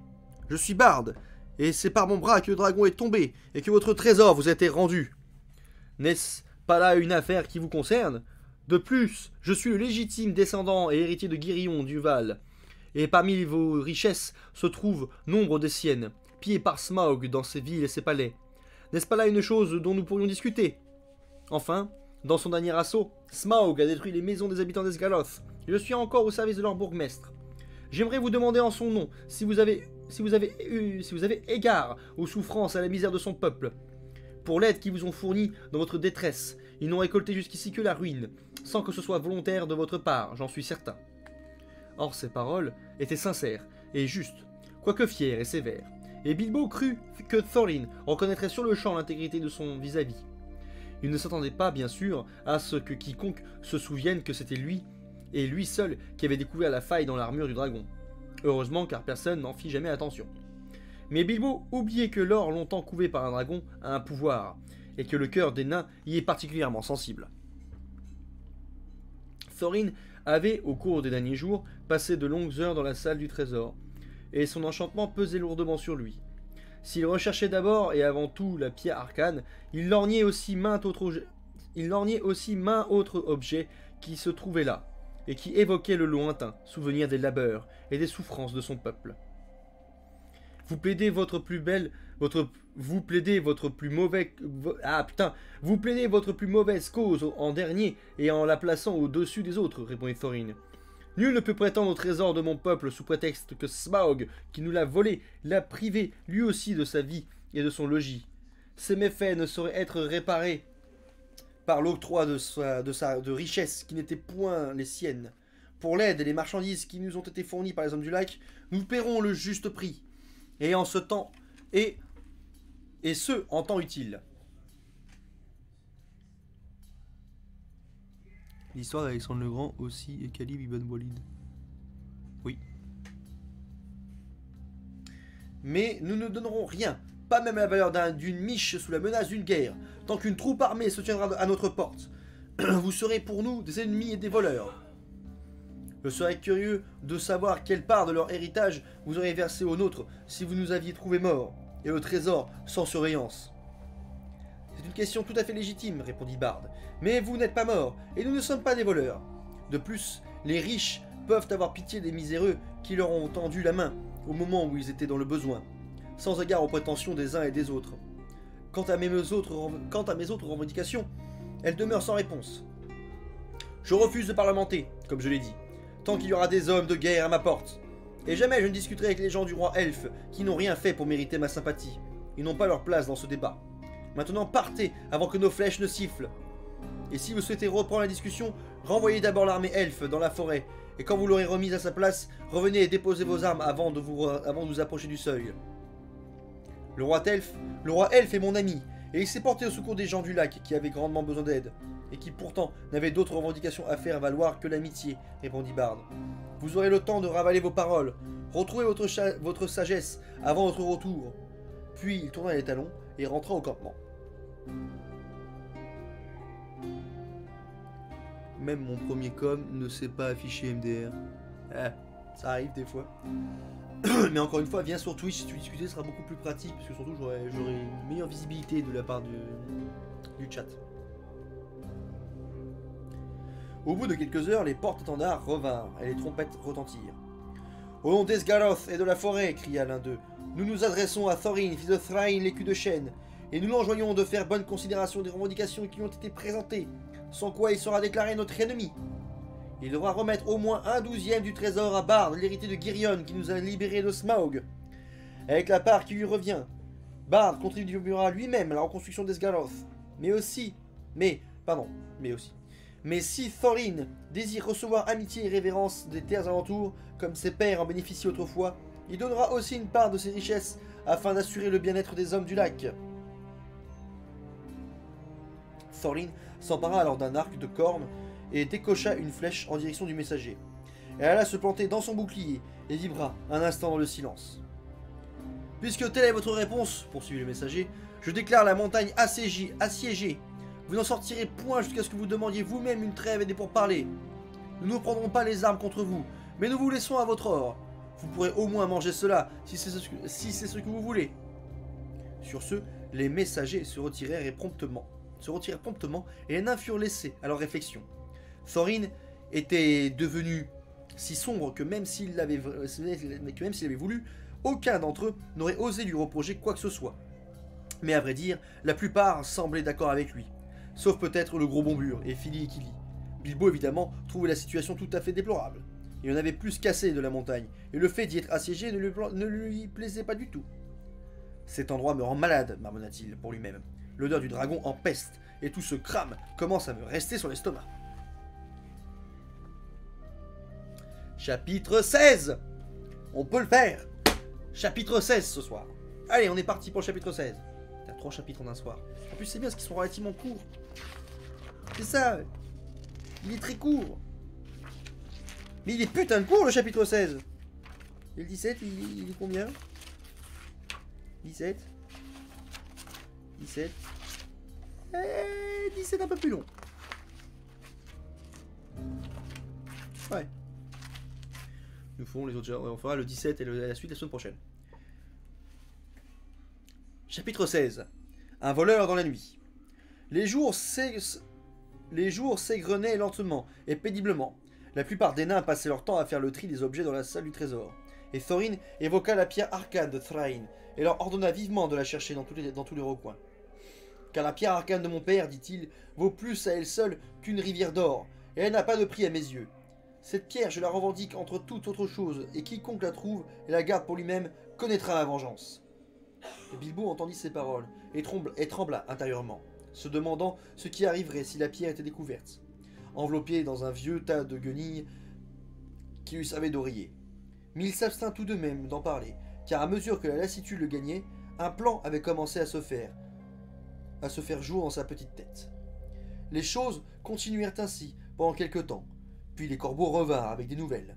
Je suis barde, et c'est par mon bras que le dragon est tombé, et que votre trésor vous a été rendu. N'est-ce pas là une affaire qui vous concerne? De plus, je suis le légitime descendant et héritier de Guirion du Val, et parmi vos richesses se trouvent nombre des siennes, pillées par Smaug dans ses villes et ses palais. N'est-ce pas là une chose dont nous pourrions discuter? Enfin, dans son dernier assaut, Smaug a détruit les maisons des habitants d'Esgaloth, et je suis encore au service de leur bourgmestre. J'aimerais vous demander en son nom si vous avez égard aux souffrances et à la misère de son peuple. Pour l'aide qu'ils vous ont fournie dans votre détresse, ils n'ont récolté jusqu'ici que la ruine, sans que ce soit volontaire de votre part, j'en suis certain. Or ces paroles étaient sincères et justes, quoique fières et sévères, et Bilbo crut que Thorin reconnaîtrait sur le champ l'intégrité de son vis-à-vis. Il ne s'attendait pas, bien sûr, à ce que quiconque se souvienne que c'était lui, et lui seul, qui avait découvert la faille dans l'armure du dragon. Heureusement, car personne n'en fit jamais attention. Mais Bilbo oubliait que l'or longtemps couvé par un dragon a un pouvoir, et que le cœur des nains y est particulièrement sensible. Thorin avait, au cours des derniers jours, passé de longues heures dans la salle du trésor, et son enchantement pesait lourdement sur lui. S'il recherchait d'abord et avant tout la pierre arcane, il lorgnait aussi maint autre objet qui se trouvait là, et qui évoquait le lointain souvenir des labeurs et des souffrances de son peuple. Vous plaidez votre plus mauvaise cause en dernier et en la plaçant au-dessus des autres, répondit Thorin. Nul ne peut prétendre au trésor de mon peuple sous prétexte que Smaug, qui nous l'a volé, l'a privé lui aussi de sa vie et de son logis. Ces méfaits ne sauraient être réparés par l'octroi de richesses qui n'étaient point les siennes. Pour l'aide et les marchandises qui nous ont été fournies par les hommes du lac, nous paierons le juste prix. Et en ce temps, et ce en temps utile. L'histoire d'Alexandre le Grand aussi et Khalid ibn Walid. Oui. Mais nous ne donnerons rien, pas même la valeur d'une miche sous la menace d'une guerre, tant qu'une troupe armée se tiendra à notre porte. Vous serez pour nous des ennemis et des voleurs. Je serais curieux de savoir quelle part de leur héritage vous auriez versé au nôtre si vous nous aviez trouvés morts, et le trésor sans surveillance. C'est une question tout à fait légitime, répondit Bard. Mais vous n'êtes pas morts, et nous ne sommes pas des voleurs. De plus, les riches peuvent avoir pitié des miséreux qui leur ont tendu la main au moment où ils étaient dans le besoin, sans égard aux prétentions des uns et des autres. Quant à mes autres revendications, elles demeurent sans réponse. Je refuse de parlementer, comme je l'ai dit, tant qu'il y aura des hommes de guerre à ma porte. Et jamais je ne discuterai avec les gens du roi elfe qui n'ont rien fait pour mériter ma sympathie. Ils n'ont pas leur place dans ce débat. Maintenant partez avant que nos flèches ne sifflent. Et si vous souhaitez reprendre la discussion, renvoyez d'abord l'armée elfe dans la forêt, et quand vous l'aurez remise à sa place, revenez et déposez vos armes avant de vous approcher du seuil. Le roi elfe est mon ami, et il s'est porté au secours des gens du lac qui avaient grandement besoin d'aide, et qui pourtant n'avaient d'autres revendications à faire valoir que l'amitié, répondit Bard. Vous aurez le temps de ravaler vos paroles, retrouvez votre sagesse avant votre retour. Puis il tourna les talons et rentra au campement. Même mon premier com ne sait pas afficher MDR. Ça arrive des fois. Mais encore une fois, viens sur Twitch si tu discuter, ce sera beaucoup plus pratique, parce que surtout j'aurai une meilleure visibilité de la part du chat. Au bout de quelques heures, les porte-étendards revinrent et les trompettes retentirent. Au nom d'Esgaloth et de la forêt, cria l'un d'eux, nous nous adressons à Thorin, fils de Thrain, l'écu de chêne, et nous l'enjoignons de faire bonne considération des revendications qui lui ont été présentées, sans quoi il sera déclaré notre ennemi. Il devra remettre au moins 1/12 du trésor à Bard, l'héritier de Girion, qui nous a libérés de Smaug. Avec la part qui lui revient, Bard contribuera lui-même à la reconstruction d'Esgaloth. Mais si Thorin désire recevoir amitié et révérence des terres alentours, comme ses pères en bénéficient autrefois, il donnera aussi une part de ses richesses afin d'assurer le bien-être des hommes du lac. Thorin s'empara alors d'un arc de corne et décocha une flèche en direction du messager. Elle alla se planter dans son bouclier et vibra un instant dans le silence. Puisque telle est votre réponse, poursuivit le messager, je déclare la montagne assiégée. Vous n'en sortirez point jusqu'à ce que vous demandiez vous-même une trêve et des pourparlers. Nous ne prendrons pas les armes contre vous, mais nous vous laissons à votre ordre. Vous pourrez au moins manger cela, si c'est ce que vous voulez. Sur ce, les messagers se retirèrent promptement, et les nains furent laissés à leur réflexion. Thorin était devenu si sombre que même s'il l'avait voulu, aucun d'entre eux n'aurait osé lui reprocher quoi que ce soit. Mais à vrai dire, la plupart semblaient d'accord avec lui. Sauf peut-être le gros Bombure et Fili et Kili. Bilbo, évidemment, trouvait la situation tout à fait déplorable. Il en avait plus qu'assez de la montagne, et le fait d'y être assiégé ne lui plaisait pas du tout. Cet endroit me rend malade, marmonna-t-il pour lui-même. L'odeur du dragon empeste, et tout ce crame commence à me rester sur l'estomac. Chapitre 16. On peut le faire. Chapitre 16 ce soir. Allez, on est parti pour le chapitre 16. T'as 3 chapitres en un soir. En plus, c'est bien parce qu'ils sont relativement courts. C'est ça. Il est très court. Mais il est putain de court le chapitre 16. Et le 17, il est combien? 17. 17. 17 un peu plus long. Ouais. Nous ferons les autres. On fera le 17 et la suite la semaine prochaine. Chapitre 16. Un voleur dans la nuit. Les jours s'égrenaient lentement et péniblement. La plupart des nains passaient leur temps à faire le tri des objets dans la salle du trésor. Et Thorin évoqua la pierre arcane de Thrain et leur ordonna vivement de la chercher dans tous les recoins. Car la pierre arcane de mon père, dit-il, vaut plus à elle seule qu'une rivière d'or, et elle n'a pas de prix à mes yeux. Cette pierre, je la revendique entre toute autre chose, et quiconque la trouve et la garde pour lui-même connaîtra ma vengeance. Et Bilbo entendit ces paroles, et trembla intérieurement, se demandant ce qui arriverait si la pierre était découverte, enveloppée dans un vieux tas de guenilles qui lui servait d'oreiller. Mais il s'abstint tout de même d'en parler, car à mesure que la lassitude le gagnait, un plan avait commencé à se faire jour dans sa petite tête. Les choses continuèrent ainsi pendant quelque temps, puis les corbeaux revinrent avec des nouvelles.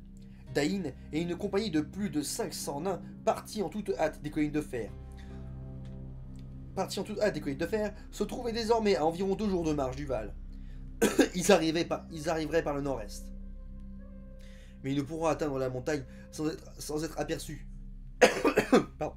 Dain et une compagnie de plus de 500 nains partis en toute hâte des collines de fer. Se trouvaient désormais à environ 2 jours de marche du Val. Ils arriveraient par le nord-est. Mais ils ne pourront atteindre la montagne sans être aperçus. Pardon.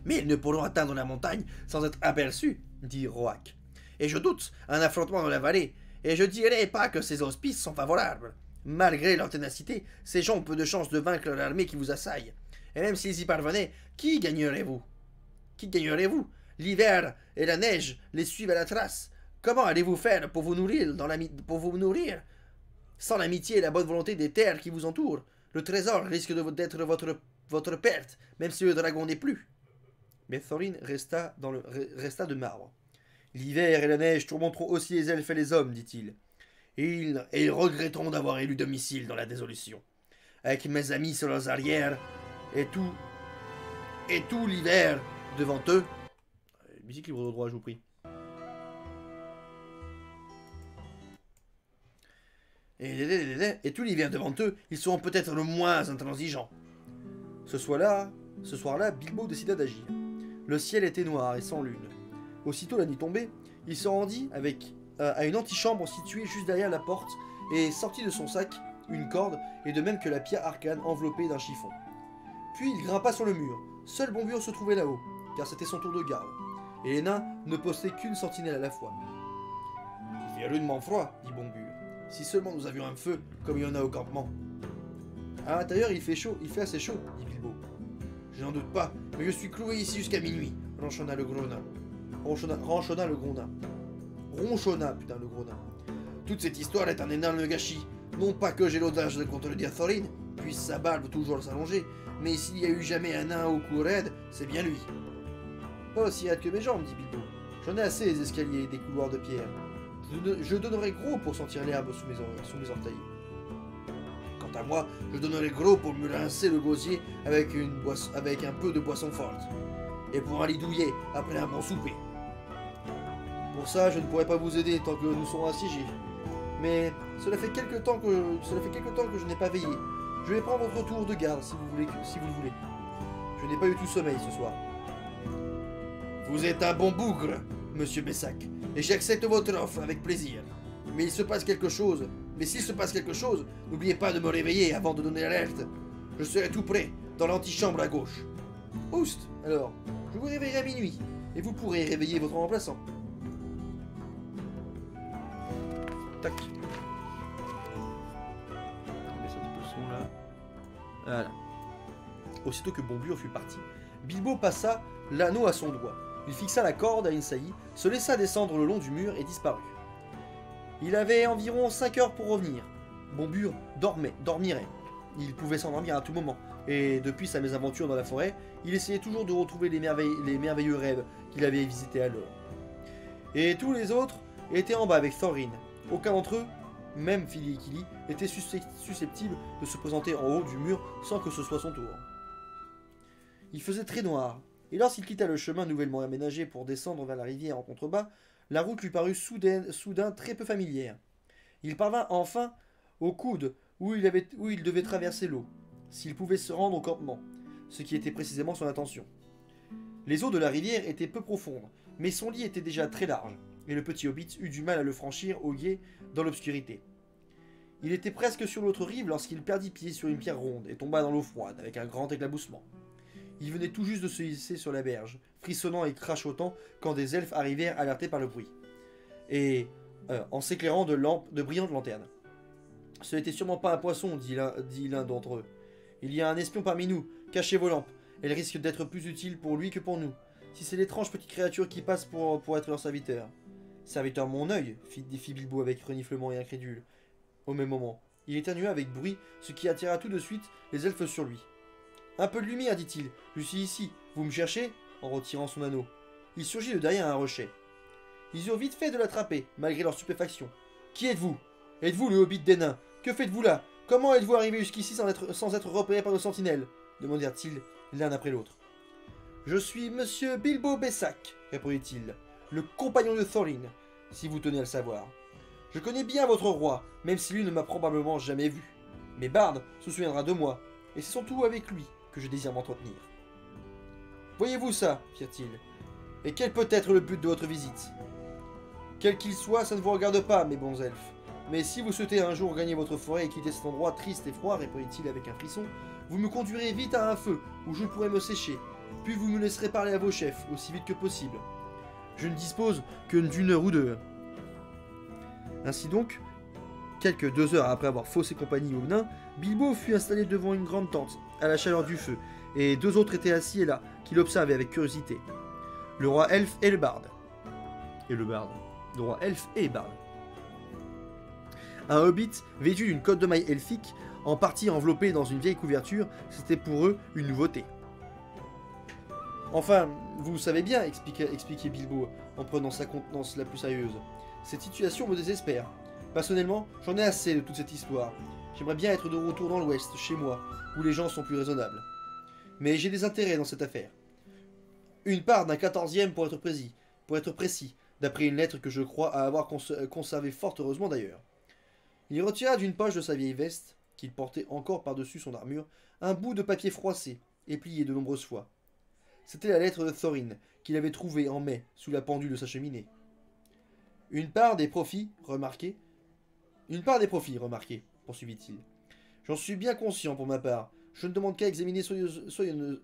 Mais ils ne pourront atteindre la montagne sans être aperçus, dit Roak. Et je doute un affrontement dans la vallée, et je dirais pas que ces auspices sont favorables. Malgré leur ténacité, ces gens ont peu de chances de vaincre l'armée qui vous assaille. Et même s'ils y parvenaient, qui gagnerez-vous? L'hiver et la neige les suivent à la trace. Comment allez-vous faire pour vous nourrir sans l'amitié et la bonne volonté des terres qui vous entourent? Le trésor risque d'être votre perte, même si le dragon n'est plus. Mais Thorin resta de marbre. L'hiver et la neige tourmenteront aussi les elfes et les hommes, dit-il. Et ils regretteront d'avoir élu domicile dans la désolution. Avec mes amis sur leurs arrières, et tout l'hiver devant eux. Musique libre de droit, je vous prie. Et tout l'hiver devant eux, ils seront peut-être le moins intransigeants. Ce soir-là, Bilbo décida d'agir. Le ciel était noir et sans lune. Aussitôt la nuit tombée, il se rendit à une antichambre située juste derrière la porte et sortit de son sac une corde et de même que la pierre arcane enveloppée d'un chiffon. Puis il grimpa sur le mur. Seul Bombure se trouvait là-haut, car c'était son tour de garde. Et les nains ne postaient qu'une sentinelle à la fois. Il fait rudement froid, dit Bombure. Si seulement nous avions un feu, comme il y en a au campement. À l'intérieur, il fait assez chaud, dit Bilbo. Je n'en doute pas, mais je suis cloué ici jusqu'à minuit, ronchonna le gros nain. Ronchonna, putain, le gros nain. Toute cette histoire est un énorme gâchis. Non pas que j'ai l'audace de contredire Thorin, puisse sa barbe toujours s'allonger, mais s'il y a eu jamais un nain au cou raide, c'est bien lui. Pas aussi raide que mes jambes, dit Bilbo. J'en ai assez des escaliers et des couloirs de pierre. Je donnerais gros pour sentir l'herbe sous mes orteils. Quant à moi, je donnerais gros pour me rincer le gosier avec un peu de boisson forte. Et pour un lit douillet après un bon souper. Pour ça, je ne pourrais pas vous aider tant que nous serons assiégés. Mais cela fait quelque temps que je n'ai pas veillé. Je vais prendre votre tour de garde si vous le voulez. Je n'ai pas eu tout sommeil ce soir. Vous êtes un bon bougre, monsieur Bessac, et j'accepte votre offre avec plaisir. Mais s'il se passe quelque chose, n'oubliez pas de me réveiller avant de donner l'alerte. Je serai tout prêt, dans l'antichambre à gauche. Oust, alors, je vous réveillerai à minuit, et vous pourrez réveiller votre remplaçant. Tac. On baisse un petit peu le son là. Voilà. Aussitôt que Bombure fut parti, Bilbo passa l'anneau à son doigt. Il fixa la corde à Insaï, se laissa descendre le long du mur et disparut. Il avait environ 5 heures pour revenir. Bombur dormirait. Il pouvait s'endormir à tout moment, et depuis sa mésaventure dans la forêt, il essayait toujours de retrouver les merveilleux rêves qu'il avait visités alors. Et tous les autres étaient en bas avec Thorin. Aucun d'entre eux, même Fili et Kili, était susceptible de se présenter en haut du mur sans que ce soit son tour. Il faisait très noir, et lorsqu'il quitta le chemin nouvellement aménagé pour descendre vers la rivière en contrebas, la route lui parut soudain très peu familière. Il parvint enfin au coude où il devait traverser l'eau, s'il pouvait se rendre au campement, ce qui était précisément son intention. Les eaux de la rivière étaient peu profondes, mais son lit était déjà très large, et le petit hobbit eut du mal à le franchir au guet dans l'obscurité. Il était presque sur l'autre rive lorsqu'il perdit pied sur une pierre ronde et tomba dans l'eau froide avec un grand éclaboussement. Il venait tout juste de se hisser sur la berge, frissonnant et crachotant quand des elfes arrivèrent alertés par le bruit, et en s'éclairant de brillantes lanternes. « Ce n'était sûrement pas un poisson, dit l'un d'entre eux. Il y a un espion parmi nous, cachez vos lampes, elles risquent d'être plus utiles pour lui que pour nous, si c'est l'étrange petite créature qui passe pour être leur serviteur. »« Serviteur mon œil, fit Bilbo avec reniflement et incrédule. Au même moment, il éternua avec bruit, ce qui attira tout de suite les elfes sur lui. « Un peu de lumière, dit-il, je suis ici, vous me cherchez ?» en retirant son anneau. Il surgit de derrière un rocher. Ils eurent vite fait de l'attraper, malgré leur stupéfaction. « Qui êtes-vous? Êtes-vous le hobbit des nains? Que faites-vous là? Comment êtes-vous arrivé jusqu'ici sans être repéré par nos sentinelles ?» demandèrent-ils l'un après l'autre. « Je suis Monsieur Bilbo Bessac, répondit-il, le compagnon de Thorin, si vous tenez à le savoir. Je connais bien votre roi, même si lui ne m'a probablement jamais vu. Mais Bard se souviendra de moi, et c'est surtout avec lui que je désire m'entretenir. »« Voyez-vous ça, firent-ils, et quel peut être le but de votre visite? Quel qu'il soit, ça ne vous regarde pas, mes bons elfes. Mais si vous souhaitez un jour gagner votre forêt et quitter cet endroit triste et froid, répondit-il avec un frisson, vous me conduirez vite à un feu, où je pourrai me sécher, puis vous me laisserez parler à vos chefs, aussi vite que possible. Je ne dispose que d'une heure ou deux. » Ainsi donc, quelques 2 heures après avoir faussé compagnie aux nains, Bilbo fut installé devant une grande tente, à la chaleur du feu, et 2 autres étaient assis là, qu'il observait avec curiosité. Le roi elfe et le barde. Le roi elfe et barde. Un hobbit vêtu d'une cotte de maille elfique, en partie enveloppé dans une vieille couverture, c'était pour eux une nouveauté. Enfin, vous savez bien, expliquait Bilbo, en prenant sa contenance la plus sérieuse. Cette situation me désespère. Personnellement, j'en ai assez de toute cette histoire. J'aimerais bien être de retour dans l'Ouest, chez moi, où les gens sont plus raisonnables. Mais j'ai des intérêts dans cette affaire. Une part d'un 14e pour être précis, d'après une lettre que je crois avoir conservée fort heureusement d'ailleurs. Il retira d'une poche de sa vieille veste, qu'il portait encore par-dessus son armure, un bout de papier froissé et plié de nombreuses fois. C'était la lettre de Thorin, qu'il avait trouvée en mai, sous la pendule de sa cheminée. Une part des profits, remarquez, poursuivit-il. J'en suis bien conscient pour ma part. Je ne demande qu'à examiner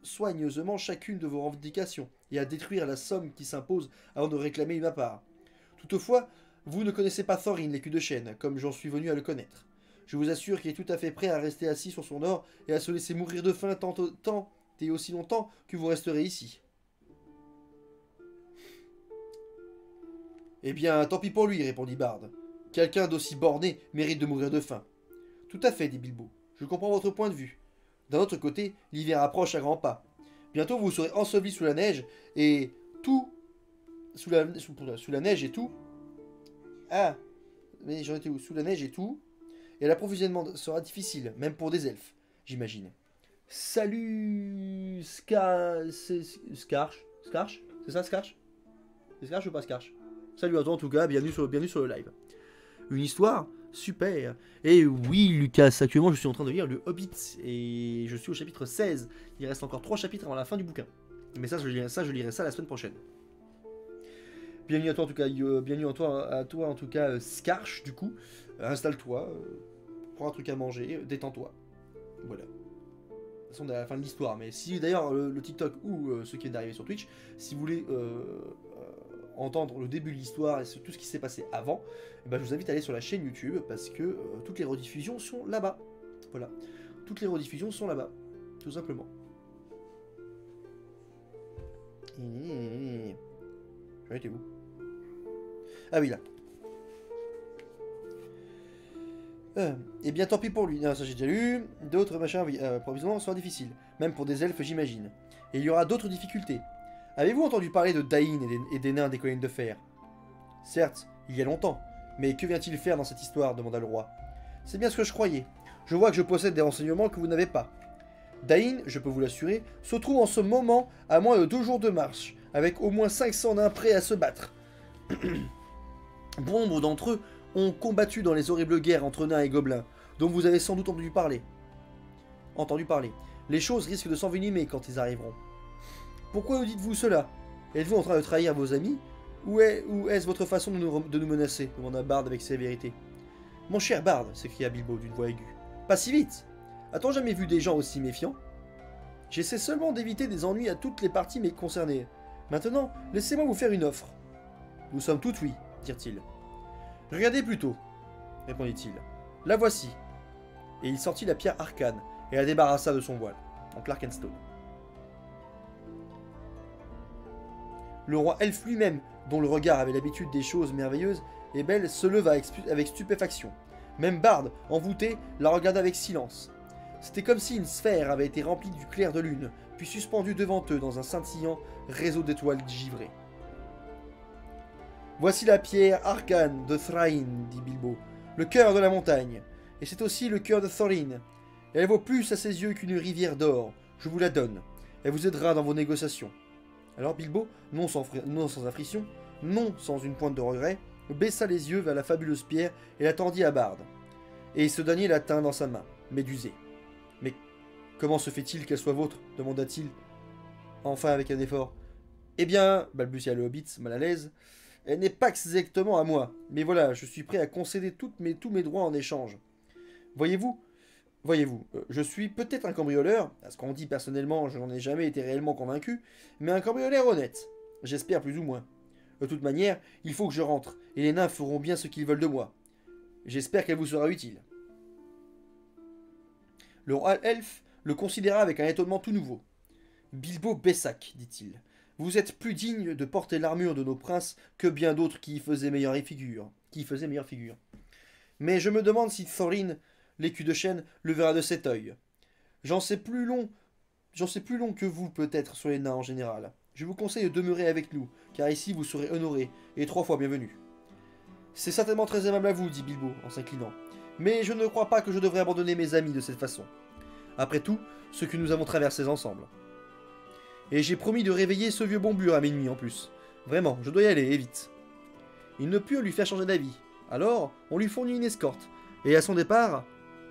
soigneusement chacune de vos revendications et à détruire la somme qui s'impose avant de réclamer ma part. Toutefois, vous ne connaissez pas Thorin l'écu de chêne, comme j'en suis venu à le connaître. Je vous assure qu'il est tout à fait prêt à rester assis sur son or et à se laisser mourir de faim tant et aussi longtemps que vous resterez ici. Eh bien, tant pis pour lui, répondit Bard. Quelqu'un d'aussi borné mérite de mourir de faim. Tout à fait, dit Bilbo. Je comprends votre point de vue. D'un autre côté, l'hiver approche à grands pas. Bientôt vous serez ensevelis sous la neige et tout... Sous la neige et tout... Ah, mais j'en étais où? Sous la neige et tout... Et l'approvisionnement sera difficile, même pour des elfes, j'imagine. Salut Scarch. Scarch? C'est ça, Scarch? C'est Scarch ou pas Scarch? Salut à toi en tout cas, bienvenue sur le live. Une histoire super. Et oui, Lucas, actuellement je suis en train de lire le Hobbit et je suis au chapitre 16. Il reste encore 3 chapitres avant la fin du bouquin. Mais ça, je lirai ça la semaine prochaine. Bienvenue à toi en tout cas, en tout cas, Scarch, du coup. Installe-toi, prends un truc à manger, détends-toi. Voilà. De toute façon, on est à la fin de l'histoire. Mais si d'ailleurs le TikTok ou ce qui est d'arriver sur Twitch, si vous voulez entendre le début de l'histoire et tout ce qui s'est passé avant, eh ben, je vous invite à aller sur la chaîne YouTube parce que toutes les rediffusions sont là-bas. Voilà. Toutes les rediffusions sont là-bas. Tout simplement. J'en étais où? Ah oui, là. Eh bien, tant pis pour lui. Non, ça j'ai déjà lu. D'autres machins, oui, provisoirement, sera difficile. Même pour des elfes, j'imagine. Et il y aura d'autres difficultés. Avez-vous entendu parler de Dain et des nains des collines de fer? Certes, il y a longtemps. Mais que vient-il faire dans cette histoire? Demanda le roi. C'est bien ce que je croyais. Je vois que je possède des renseignements que vous n'avez pas. Dain, je peux vous l'assurer, se trouve en ce moment à moins de 2 jours de marche, avec au moins 500 nains prêts à se battre. Bon nombre d'entre eux ont combattu dans les horribles guerres entre nains et gobelins, dont vous avez sans doute entendu parler. Les choses risquent de s'envenimer quand ils arriveront. Pourquoi nous dites-vous cela? Êtes-vous en train de trahir vos amis? Ou est-ce votre façon de nous menacer? Demanda Bard avec sévérité. Mon cher Bard, s'écria Bilbo d'une voix aiguë. Pas si vite! A-t-on jamais vu des gens aussi méfiants? J'essaie seulement d'éviter des ennuis à toutes les parties mais concernées. Maintenant, laissez-moi vous faire une offre. Nous sommes toutes oui, dirent-ils. Regardez plutôt, répondit-il. La voici. Et il sortit la pierre arcane et la débarrassa de son voile, en Clarkenstone. Le roi elfe lui-même, dont le regard avait l'habitude des choses merveilleuses et belles, se leva avec stupéfaction. Même Bard, envoûté, la regarda avec silence. C'était comme si une sphère avait été remplie du clair de lune, puis suspendue devant eux dans un scintillant réseau d'étoiles givrées. Voici la pierre arcane de Thrain, dit Bilbo, le cœur de la montagne. Et c'est aussi le cœur de Thorin. Elle vaut plus à ses yeux qu'une rivière d'or. Je vous la donne. Elle vous aidera dans vos négociations. Alors Bilbo, non sans affriction, non sans une pointe de regret, baissa les yeux vers la fabuleuse pierre et la tendit à Bard. Et ce dernier la tint dans sa main, médusé. Mais comment se fait-il qu'elle soit vôtre? Demanda-t-il, enfin avec un effort. Eh bien, balbutia le hobbit, mal à l'aise, elle n'est pas exactement à moi, mais voilà, je suis prêt à concéder tous mes droits en échange. Voyez-vous, je suis peut-être un cambrioleur, à ce qu'on dit personnellement, je n'en ai jamais été réellement convaincu, mais un cambrioleur honnête, j'espère plus ou moins. De toute manière, il faut que je rentre, et les nains feront bien ce qu'ils veulent de moi. J'espère qu'elle vous sera utile. Le roi elfe le considéra avec un étonnement tout nouveau. Bilbo Bessac, dit-il, vous êtes plus digne de porter l'armure de nos princes que bien d'autres qui y faisaient meilleure figure. Mais je me demande si Thorin, l'écu de chêne, le verra de cet œil. J'en sais plus long que vous peut-être sur les nains en général. Je vous conseille de demeurer avec nous, car ici vous serez honoré, et 3 fois bienvenu. C'est certainement très aimable à vous, dit Bilbo, en s'inclinant. Mais je ne crois pas que je devrais abandonner mes amis de cette façon. Après tout, ce que nous avons traversé ensemble. Et j'ai promis de réveiller ce vieux Bombur à minuit en plus. Vraiment, je dois y aller, et vite. Ils ne purent lui faire changer d'avis. Alors, on lui fournit une escorte. Et à son départ,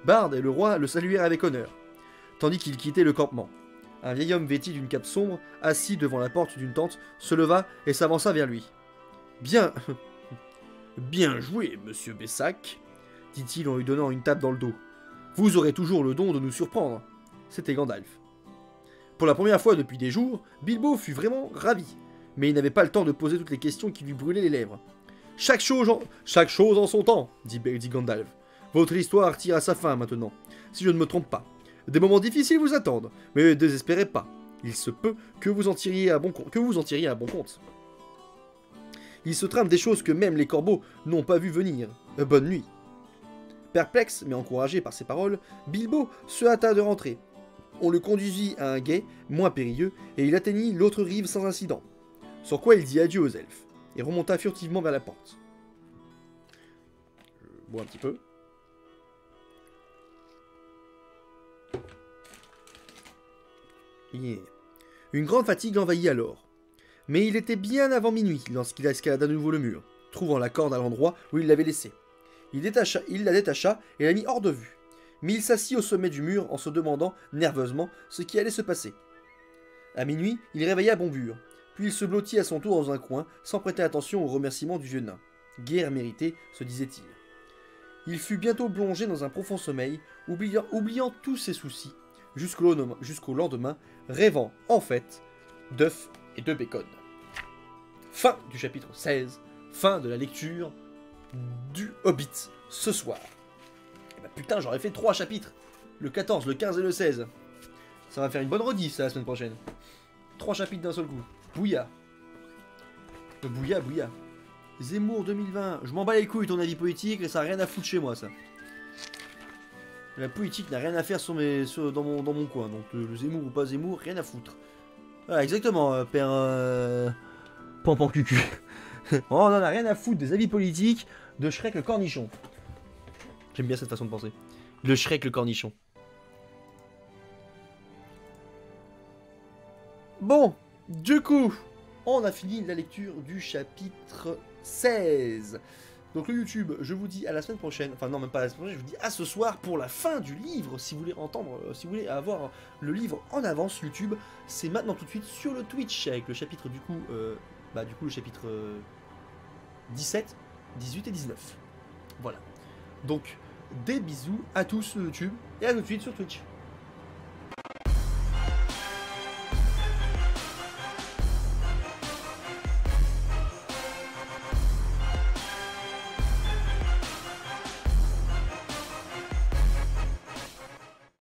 Bard et le roi le saluèrent avec honneur, tandis qu'il quittait le campement. Un vieil homme vêtu d'une cape sombre, assis devant la porte d'une tente, se leva et s'avança vers lui. Bien... Bien joué, monsieur Bessac, dit-il en lui donnant une tape dans le dos. Vous aurez toujours le don de nous surprendre. C'était Gandalf. Pour la première fois depuis des jours, Bilbo fut vraiment ravi, mais il n'avait pas le temps de poser toutes les questions qui lui brûlaient les lèvres. Chaque chose en son temps, dit Gandalf. Votre histoire tire à sa fin maintenant, si je ne me trompe pas. Des moments difficiles vous attendent, mais ne désespérez pas. Il se peut que vous en tiriez à bon compte. Il se trame des choses que même les corbeaux n'ont pas vu venir. Bonne nuit. Perplexe, mais encouragé par ces paroles, Bilbo se hâta de rentrer. On le conduisit à un gué, moins périlleux, et il atteignit l'autre rive sans incident. Sur quoi il dit adieu aux elfes, et remonta furtivement vers la porte. Je bois un petit peu. Yeah. Une grande fatigue l'envahit alors. Mais il était bien avant minuit lorsqu'il escalada de nouveau le mur, trouvant la corde à l'endroit où il l'avait laissée. Il la détacha et la mit hors de vue. Mais il s'assit au sommet du mur en se demandant nerveusement ce qui allait se passer. À minuit, il réveilla Bombur, puis il se blottit à son tour dans un coin sans prêter attention aux remerciements du vieux nain. Guerre méritée, se disait-il. Il fut bientôt plongé dans un profond sommeil, oubliant tous ses soucis, jusqu'au lendemain, rêvant en fait d'œufs et de bacon. Fin du chapitre 16, fin de la lecture du Hobbit ce soir. Et bah putain, j'aurais fait 3 chapitres, le 14, le 15 et le 16. Ça va faire une bonne rediff ça la semaine prochaine. 3 chapitres d'un seul coup. Bouya. Bouya, bouya. Zemmour 2020. Je m'en bats les couilles ton avis politique, et ça a rien à foutre chez moi ça. La politique n'a rien à faire dans mon coin. Donc le Zemmour ou pas Zemmour, rien à foutre. Voilà, exactement, père... Pampan cucu. On en a rien à foutre des avis politiques de Shrek le cornichon. J'aime bien cette façon de penser. Le Shrek le cornichon. Bon, du coup, on a fini la lecture du chapitre 16. Donc le YouTube, je vous dis à la semaine prochaine. Enfin non, même pas à la semaine prochaine, je vous dis à ce soir pour la fin du livre. Si vous voulez entendre, si vous voulez avoir le livre en avance, YouTube, c'est maintenant tout de suite sur le Twitch avec le chapitre du coup, le chapitre 17, 18 et 19. Voilà. Donc, des bisous à tous sur YouTube et à tout de suite sur Twitch.